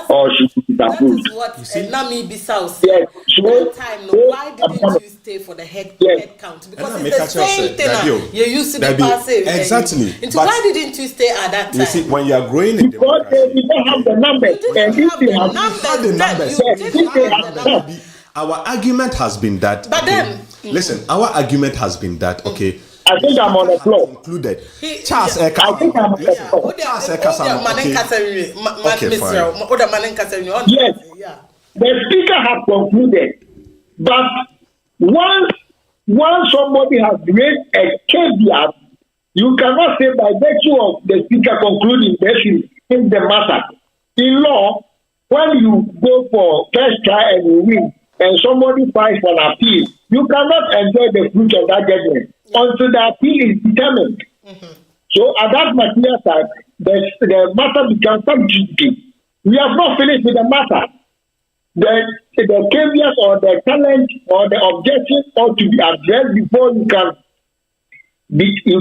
Or should be That approved. is what Nami Bissau said. Yes. So, that time, why didn't you stay for the head count? Because it's the same thing. You used to be passive. Exactly. Why didn't you stay at that time? You see, when you are growing in because they didn't have the numbers. You didn't have the numbers. Our argument has been that. But then, listen, our argument has been that, okay. I think I'm on the floor. Included. Charles Eka. I think I'm on the floor. Charles Eka. Yes. The Speaker has concluded. But once somebody has raised a caveat, you cannot say by virtue of the Speaker concluding that is in the matter. In law, when you go for first try and you win, and somebody files for an appeal, you cannot enjoy the fruit of that judgment until the appeal is determined. So at that material time, the matter becomes subjective. We have not finished with the matter. The caveats or the challenge or the objection ought to be addressed before you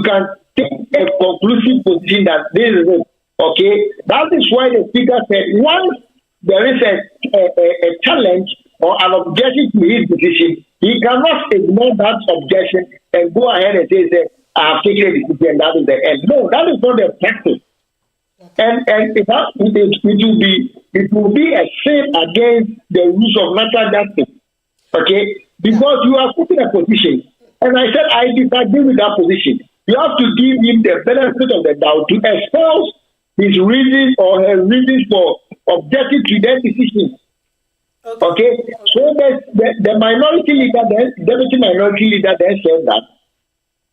can take a conclusive position that this is it. Okay? That is why the Speaker said once there is a challenge or an objection to his decision, he cannot ignore that objection and go ahead and say, I have taken a decision, that is the end. No, that is not the practice. And it will be a sin against the rules of natural justice. Okay? Because you are putting a position. And I said, I disagree with that position. You have to give him the benefit of the doubt to espouse his reasons or her reasons for objecting to their decision. Okay? So the minority leader, the deputy minority leader then said that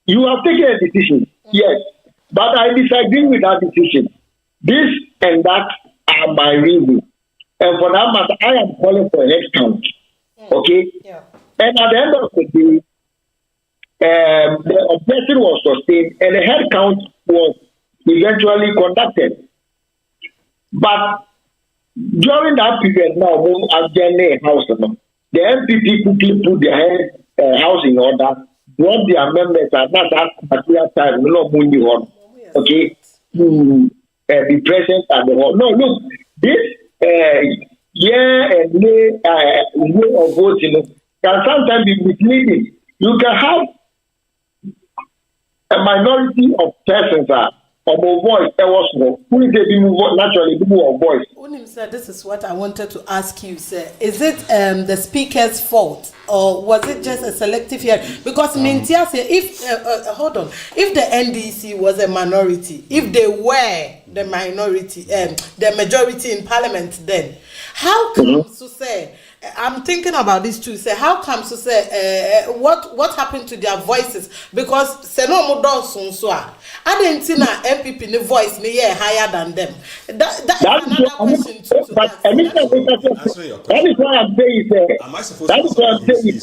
you have taken a decision. Yes. But I disagree with that decision. This and that are my reasons. And for that matter, I am calling for a head count. Okay? Yeah. And at the end of the day, the objection was sustained and the head count was eventually conducted. But during that period now, the MPP quickly put their house in order, brought their members at that particular time, okay, to be present at the hall. No, look, this year and way of voting can sometimes be misleading. You can have a minority of persons or voice. Who is naturally people of voice. Unim said, this is what I wanted to ask you, sir. Is it the speaker's fault or was it just a selective hearing? Because Mintia said, if hold on, if the NDC was a minority, if they were the minority, the majority in parliament, then how come to say? I'm thinking about this too. Say, how come to say what happened to their voices? Because Seno Modon so I didn't see MPP the voice higher than them. That's another question to ask. That is why I'm saying that is why I'm saying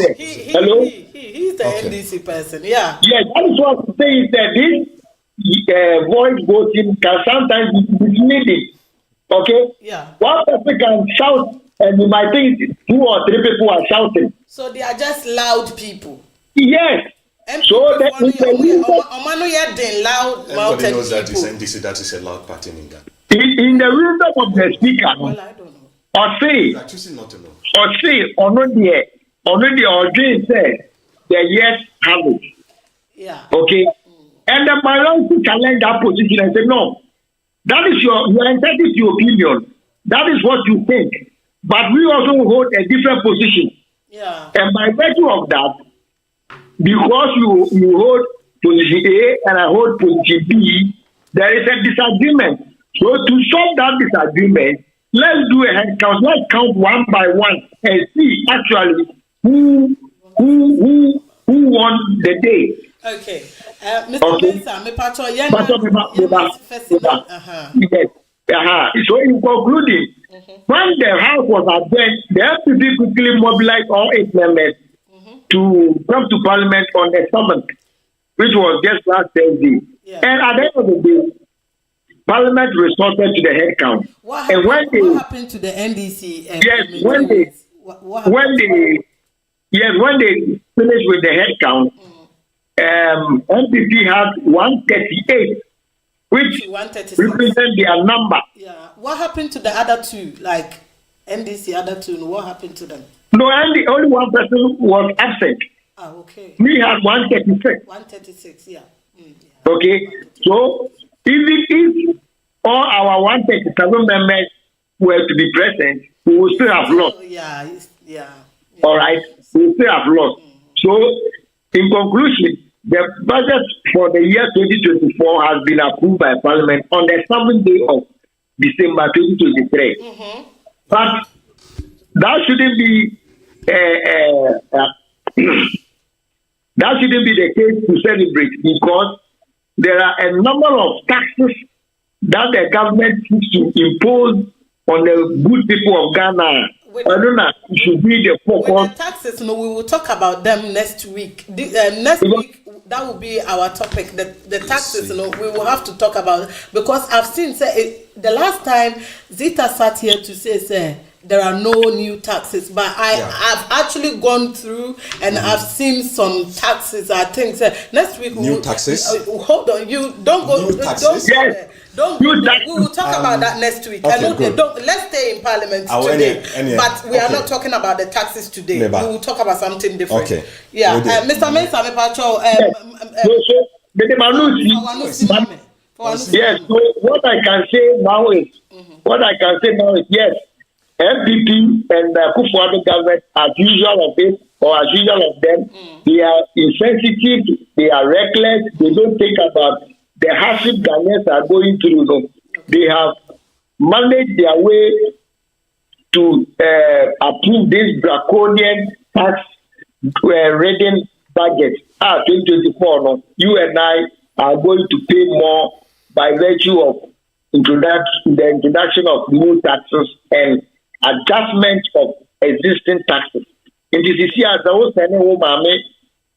hello. He's the NDC person. Yeah. Yes, that is what I'm saying this voice voting can sometimes be misleading. Okay. Yeah. One person can shout. And you might think 2 or 3 people are shouting. So they are just loud people. Yes. So that is the reason. Everybody knows that is NDC. That is a loud party in Ghana. In the wisdom of the speaker, well, I don't know. Or say, you are choosing not to know. Or not there, or Jane said, the yes have it. Yeah. Okay. And the minority challenge that position and say, no, that is your entitled to your opinion. That is what you think. But we also hold a different position. Yeah. And by virtue of that, because you hold position A and I hold position B, there is a disagreement. So to solve that disagreement, let's do a head count. Let's count one by one and see actually who won the day. Okay. Mr. Mensah, yes. So in concluding, when the house was adjourned, the FPP quickly mobilized all 8 members to come to parliament on the 7th, which was just last Thursday. Yeah. And at the end of the day, parliament resorted to the head count. What happened to the NDC? Yes, when they finished with the head count, MPP had 138. Which represent their number. Yeah. What happened to the other 2? Like NDC, other 2, what happened to them? No, only one person was absent. Ah, okay. We had 136. 136, yeah. Yeah. Okay. So even if all our 137 members were to be present, we will still have lost. Yeah. All right. We will still have lost. So in conclusion, the budget for the year 2024 has been approved by Parliament on the 7th day of December 2023. But that shouldn't be the case to celebrate, because there are a number of taxes that the government seeks to impose on the good people of Ghana. I don't know. It should be the focus. With the taxes, we will talk about them next week. Next week, that will be our topic. The taxes, we will have to talk about it, because I've seen the last time Zita sat here to say, there are no new taxes. But I've actually gone through and I've seen some taxes. I think next week new taxes. Hold on, you don't go. New taxes. Don't we will talk about that next week. Okay, don't let's stay in Parliament today. But we are not talking about the taxes today. We will talk about something different. Okay. Yeah, Mr. Mensah, yes. So what I can say now is yes. MPP and the Akufo-Addo government, as usual of it, or as usual of them, they are insensitive, they are reckless, they don't think about the hardship Ghanaians are going through. No. They have managed their way to approve this draconian tax ridden budget. 2024, no, you and I are going to pay more by virtue of the introduction of new taxes and adjustment of existing taxes. In this year, as I was sending home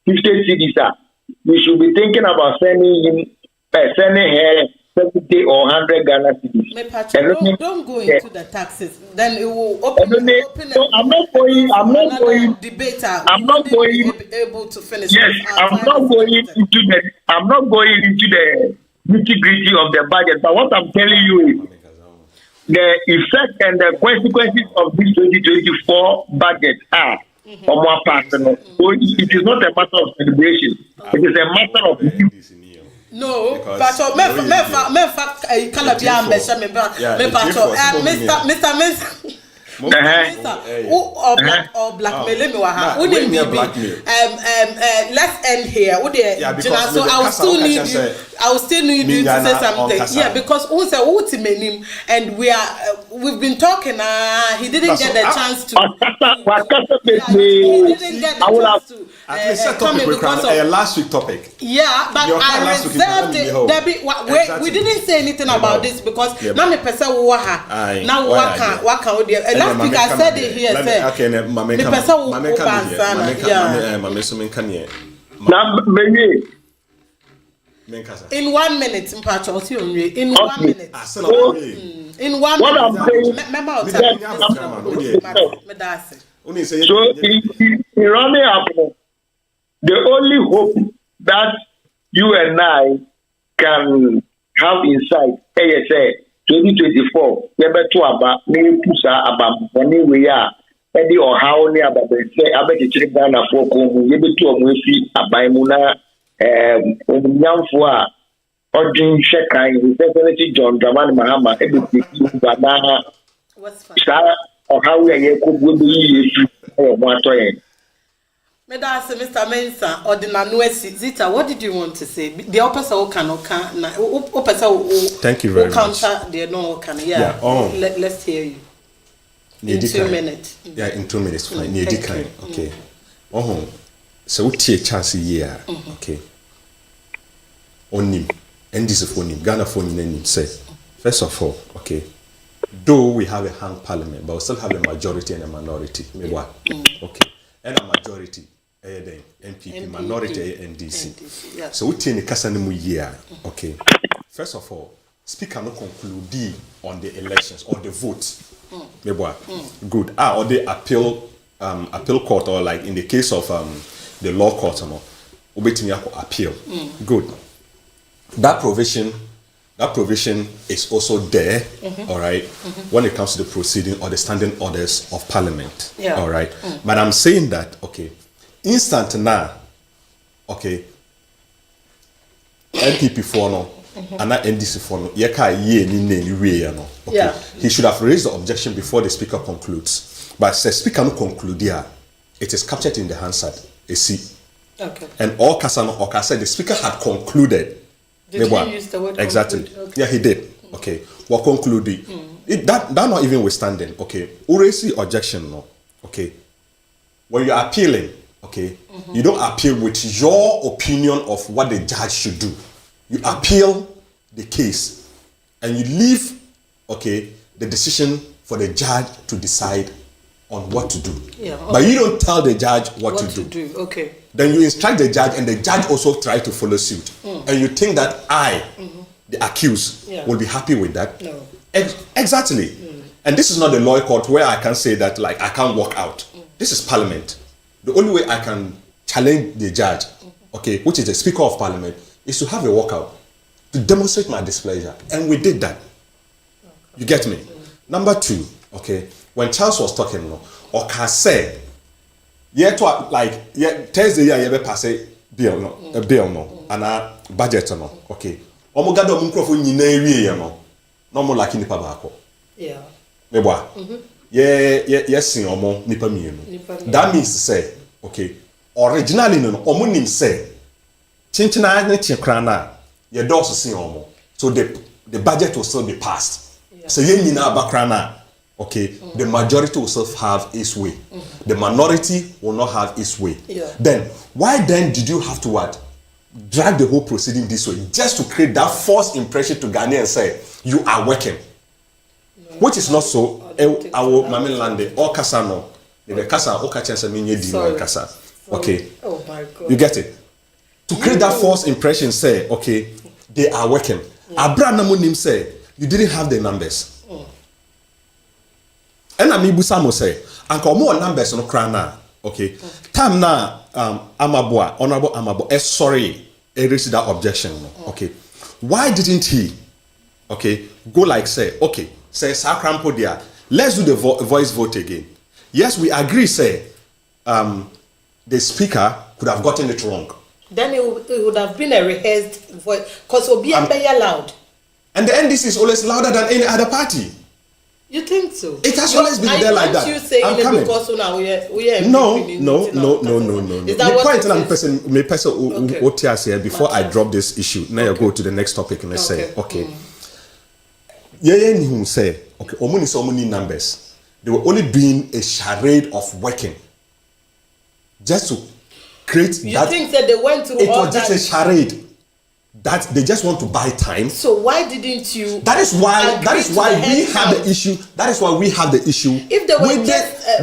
50 cedis, we should be thinking about sending him, sending her 70 or 100 Ghana cedis. Don't go into the taxes. Then it will open. So I'm not going. Debate. I'm not going. Able to finish. Yes, I'm not going into the nitty-gritty of the budget. But what I'm telling you is the effect and the consequences of this 2024 budget are more personal. So it is not a matter of celebration. It is a matter of no, but Mr. Mensah. Or blackmail let's end here. So I will still need you to say something. Yeah, because and we've been talking. He didn't get the chance to. He didn't get the chance to come in because of last week topic. Yeah, but I reserved it. We didn't say anything about this because now me person now what can last week I said it here. In 1 minute, in 1 minute. In 1 what I'm saying, so in running up, the only hope that you and I can have inside ASA 2024, we better about me pusa about money we are. Eddie or how near about the say I bet you Ghana for you be to a abaimuna Nyamfua or Jim Shekai, Secretary John Draman Mahama, everything Banana or how we are will be one toy. Mr. Mensah or the Nanuesi Zita, what did you want to say? The opposite thank you very much. Let's hear you. In 2 minutes. Yeah, in 2 minutes. Fine. Okay. So we take a chance here. Okay. On him. And this is for him. Ghana for him. Say, first of all, okay. Though we have a hung parliament, but we still have a majority and a minority. Okay. And a majority. MPP, minority NDC. Yeah. So we take the Kasanimu year. Okay. First of all, Speaker no conclude on the elections or the vote. Good. Or the appeal court, or like in the case of the law court, appeal. Good. That provision is also there, all right, when it comes to the proceeding or the standing orders of Parliament. Yeah. All right. But I'm saying that, okay, instant now, okay, MPP for no, and that NDC for no, okay. He should have raised the objection before the Speaker concludes. But the Speaker no conclude here, it is captured in the Hansard, a C. Okay. And all Kasano Oka said the Speaker had concluded. Did he use the word exactly? Okay. Yeah, he did. Okay. What concluded? That not even withstanding. Okay. Uresi objection no. Okay. When you are appealing, okay, you don't appeal with your opinion of what the judge should do. You appeal the case and you leave, okay, the decision for the judge to decide on what to do. Yeah, okay. But you don't tell the judge what to do. Okay. Then you instruct the judge and the judge also try to follow suit. And you think that the accused, will be happy with that? No. Exactly. And this is not the law court where I can say that like I can't walk out. This is parliament. The only way I can challenge the judge, okay, which is the speaker of parliament, is to have a walkout to demonstrate my displeasure. And we did that. You get me? Number 2, okay, when Charles was talking, or can say, yeah, to like Thursday, yeah, you pass a bill, and a budget, okay. Omogado munkrofo nyina ewie no mo like nipa baako. Yeah. Meboa. Yes, omo nipa mienu. That means say, okay, originally no omo nim say chinchina na chekra na ye doors sin omo. So the budget will still be passed. So ye nyina abakra na, okay, the majority will still have its way. The minority will not have its way. Yeah. Then why then did you have to what? Drag the whole proceeding this way just to create that false impression to Ghanaians and say you are working, which is not so. Our Mami Lande or Kasano, the Kasa or Kachas and Minya Kasa. Okay. Oh my God. You get it? To create that false impression, say, okay, they are working. Abraham Namunim say, you didn't have the numbers. And Amibu Samo say, Uncle more numbers no crana. Okay. Time now, Amabua, Honorable Amabo, sorry, raised that objection. Okay. Why didn't he, okay, go like say, okay, say Sakrampo there, let's do the voice vote again. Yes, we agree, say, the speaker could have gotten it wrong. Then it would have been a rehearsed voice, because it would be loud. And the NDC is always louder than any other party. You think so? It has always been there like that. You saying I'm it coming. Because now we are No. Is that what it is? Before I drop this issue, now you go to the next topic and say, okay. Yeah, say, okay, omuni numbers. They were only doing a charade of working. Just to create that. You think that they went through all that? It was just a charade. That they just want to buy time. So why didn't you? That is why we have the issue. That is why we have the issue. If they were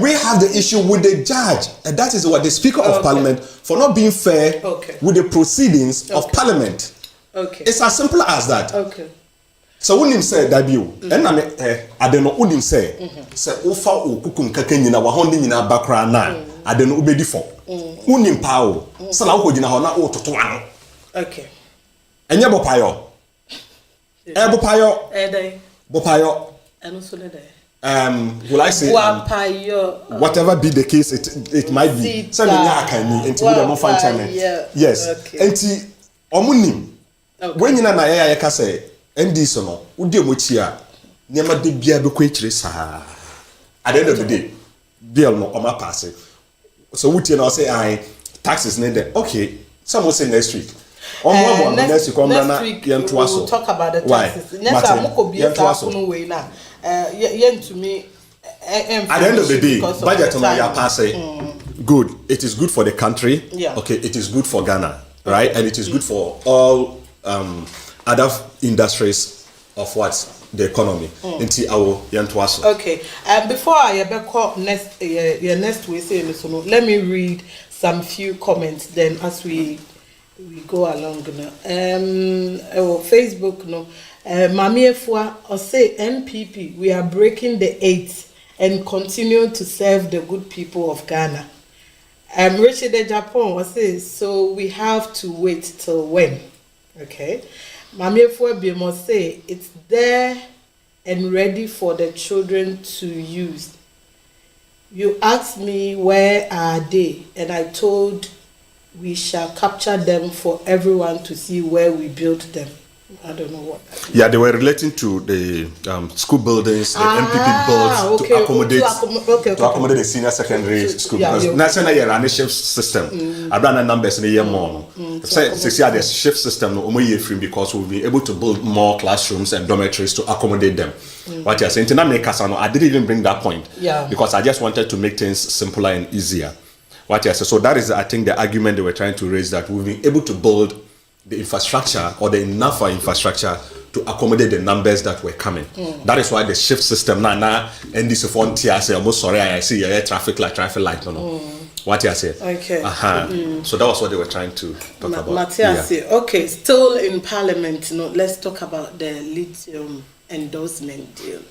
we have the issue with the judge, and that is what the Speaker of Parliament for not being fair with the proceedings of Parliament. Okay. It's as simple as that. Okay. So when him say that you, and I don't know who him say ofa okukum kaka nyina wa hondi nyina bakra na I don't know obedi for. Unim pao. So na wo gina ho na wo toto ano. Okay. Enye bopayo. Bopayo. Bopayo. And also the will I say whatever be the case it might be. Say me nya into the more functioning. Yes. Enti omunim. When you na ya ka say ND so no udi omochi a niam de bia be kwechire sa. At the end of the day bill no oma pass. So we tell say I taxes needed. Okay, someone say next week. Next week we'll talk about the taxes. Next week to me. At the end of the day, budget on your pass good. It is good for the country. Yeah. Okay, it is good for Ghana, right? And it is good for all other industries of what the economy. Okay. Before I call next week, let me read some few comments. Then as we go along now. Facebook no. Mami Efua or say NPP, we are breaking the 8 and continue to serve the good people of Ghana. Richard de Japan was say so we have to wait till when? Okay. Mami Efua be must say it's there and ready for the children to use. You asked me where are they, and I told we shall capture them for everyone to see where we built them. I don't know what. Yeah, they were relating to the school buildings, the MPP built to accommodate the senior secondary school. Because national year and shift system. I ran a numbers in a year more. Say the shift system because we'll be able to build more classrooms and dormitories to accommodate them. What you're saying, I didn't even bring that point. Yeah. Because I just wanted to make things simpler and easier. What you say. So that is, I think, the argument they were trying to raise, that we've been able to build the infrastructure or the enough infrastructure to accommodate the numbers that were coming. That is why the shift system now and this frontier say almost sorry I see a traffic light no. What you say? Okay. So that was what they were trying to talk about. Matthias, okay, still in Parliament, let's talk about the lithium endorsement deal.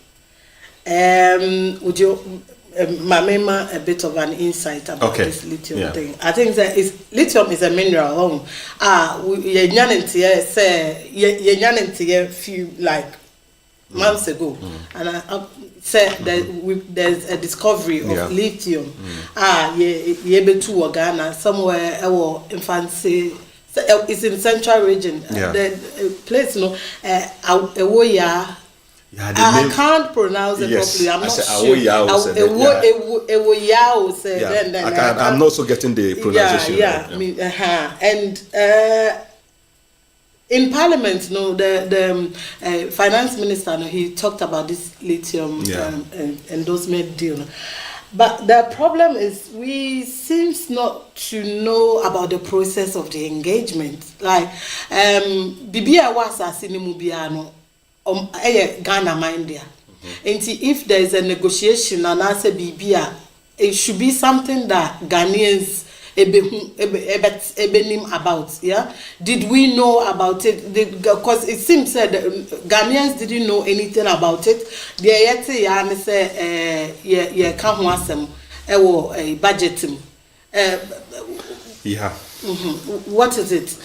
Would you Meman a bit of an insight about this lithium thing? I think that lithium is a mineral. Ye few like months ago, and I said that there's a discovery of lithium. Ye be to Ghana somewhere. In fancy, it's in central region. The place, I can't pronounce it properly. I'm not sure. I'm also getting the pronunciation. And in Parliament, the finance minister, he talked about this lithium endorsement deal. But the problem is we seems not to know about the process of the engagement. Like, Bibia was a cinemubiano. Ghana mind there. And if there is a negotiation and answer Bibia, it should be something that Ghanaians ebenim about. Yeah, did we know about it? Because it seems that Ghanaians didn't know anything about it. They yet say can't want them a budget. What is it?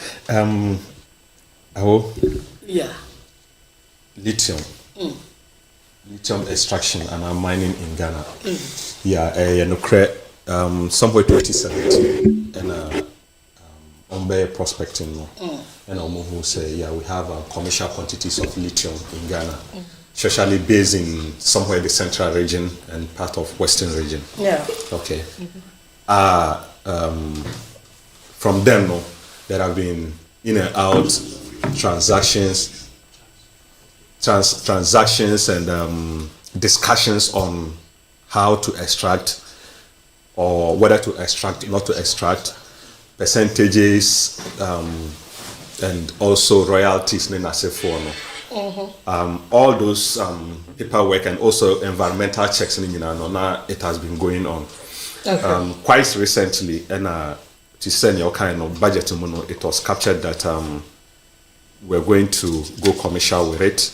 Lithium extraction and mining in Ghana. Somewhere 2017 and Mmere prospecting and who say we have commercial quantities of lithium in Ghana, especially based in somewhere the central region and part of western region. From them there have been in and out transactions and discussions on how to extract or whether to extract, not to extract, percentages, and also royalties. All those paperwork and also environmental checks it has been going on. Quite recently, and to send your kind of budget, it was captured that we're going to go commercial with it,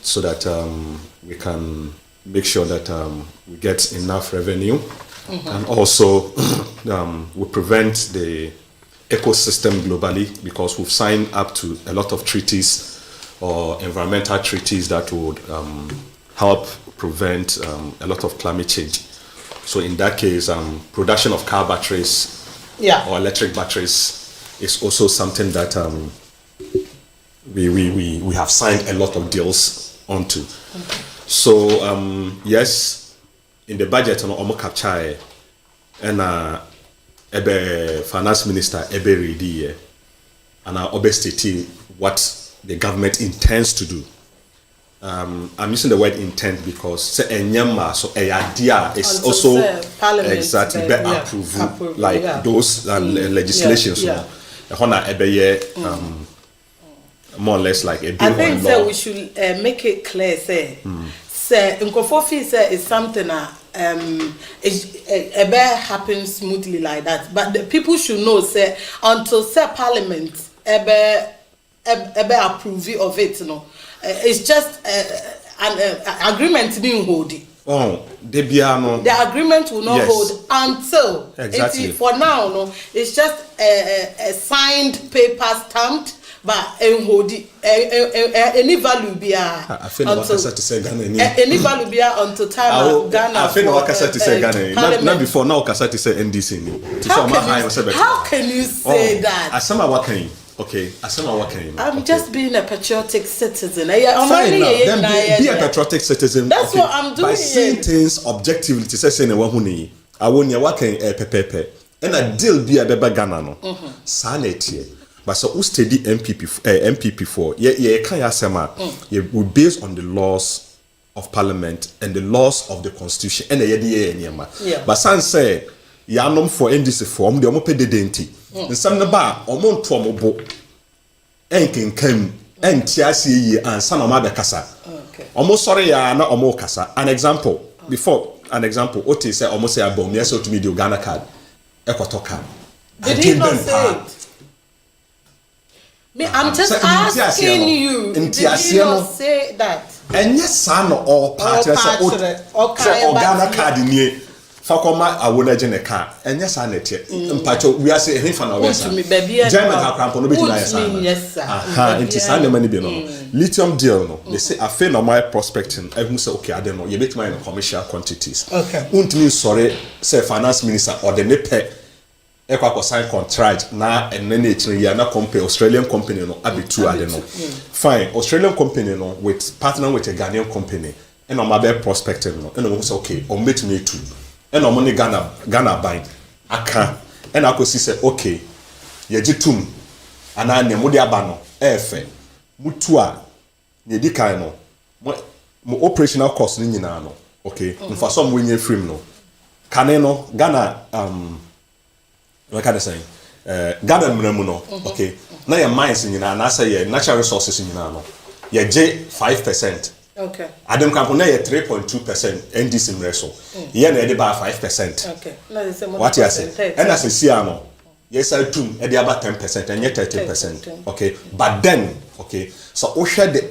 so that we can make sure that we get enough revenue, and also we prevent the ecosystem globally, because we've signed up to a lot of treaties or environmental treaties that would help prevent a lot of climate change. So in that case, production of car batteries or electric batteries is also something that we have signed a lot of deals onto. So yes, in the budget on Omo capture and ebe finance minister ebe ready and obe state what the government intends to do. I'm using the word intent because say enyama so idea is also exactly approved like those legislations. More or less like a bill. I think that we should make it clear. Say Nkofofi say is something that happens smoothly like that. But the people should know say until say Parliament approve of it, it's just an agreement being hold. The agreement will not hold until for now. It's just a signed paper stamped. But any value be until any value be until time Ghana. I think what Kasa to say Ghana. Not before now. Kasa to say NDC. How can you say that? Asama wakan. Okay, asama wakan. I'm just being a patriotic citizen. Fine now. Then be a patriotic citizen. That's what I'm doing. By seeing things objectively, to say ne wahuni. I won't wakan pepepe. And a deal be a beba Ghana no. Sanity. But so who study MPP for? We based on the laws of Parliament and the laws of the Constitution and the But some say yanom for NDC form the omo pede denti. And some ba omo to omo bo enken kam entiase yi ansa na omo kasa. Omo sorry ya na omo kasa. An example Oti say omo say abom yes to me the Ghana card. Ekotoka. Did he not say it? I'm just asking you. Did you not say that? enye sa no all part say Ghana card nie fakoma awona je ne ka enye sa na tie mpacho we are say hefa na we sa German akrampo no be na yesa aha enti sa na mani bi no lithium deal no they say afa no my prospecting ehun say okay ade no ye betima in commercial quantities untimi sorry say finance minister or the nepe ekwa sign contract na enene ekire ya na company Australian company no abetu ade no fine Australian company no with partner with a Ghanaian company and on my be prospecting no and we say okay on betumi etu and on money Ghana buying aka and akosi say okay ye gitum ana ne mode aba no efe mutu a ne di kan no mo operational cost ni nyina no okay mfa so mo nye frame no kane no Ghana what can I say Ghana Mmere no okay na your mines nyina na say your natural resources nyina no ye je 5%. Okay. Adom Campo na 3.2% NDC Mmere so. Ye na e dey ba 5%. Okay. Na dey say what you say? And as see am yes I tum e dey about 10% and yet 30%. Okay. But then okay so o share the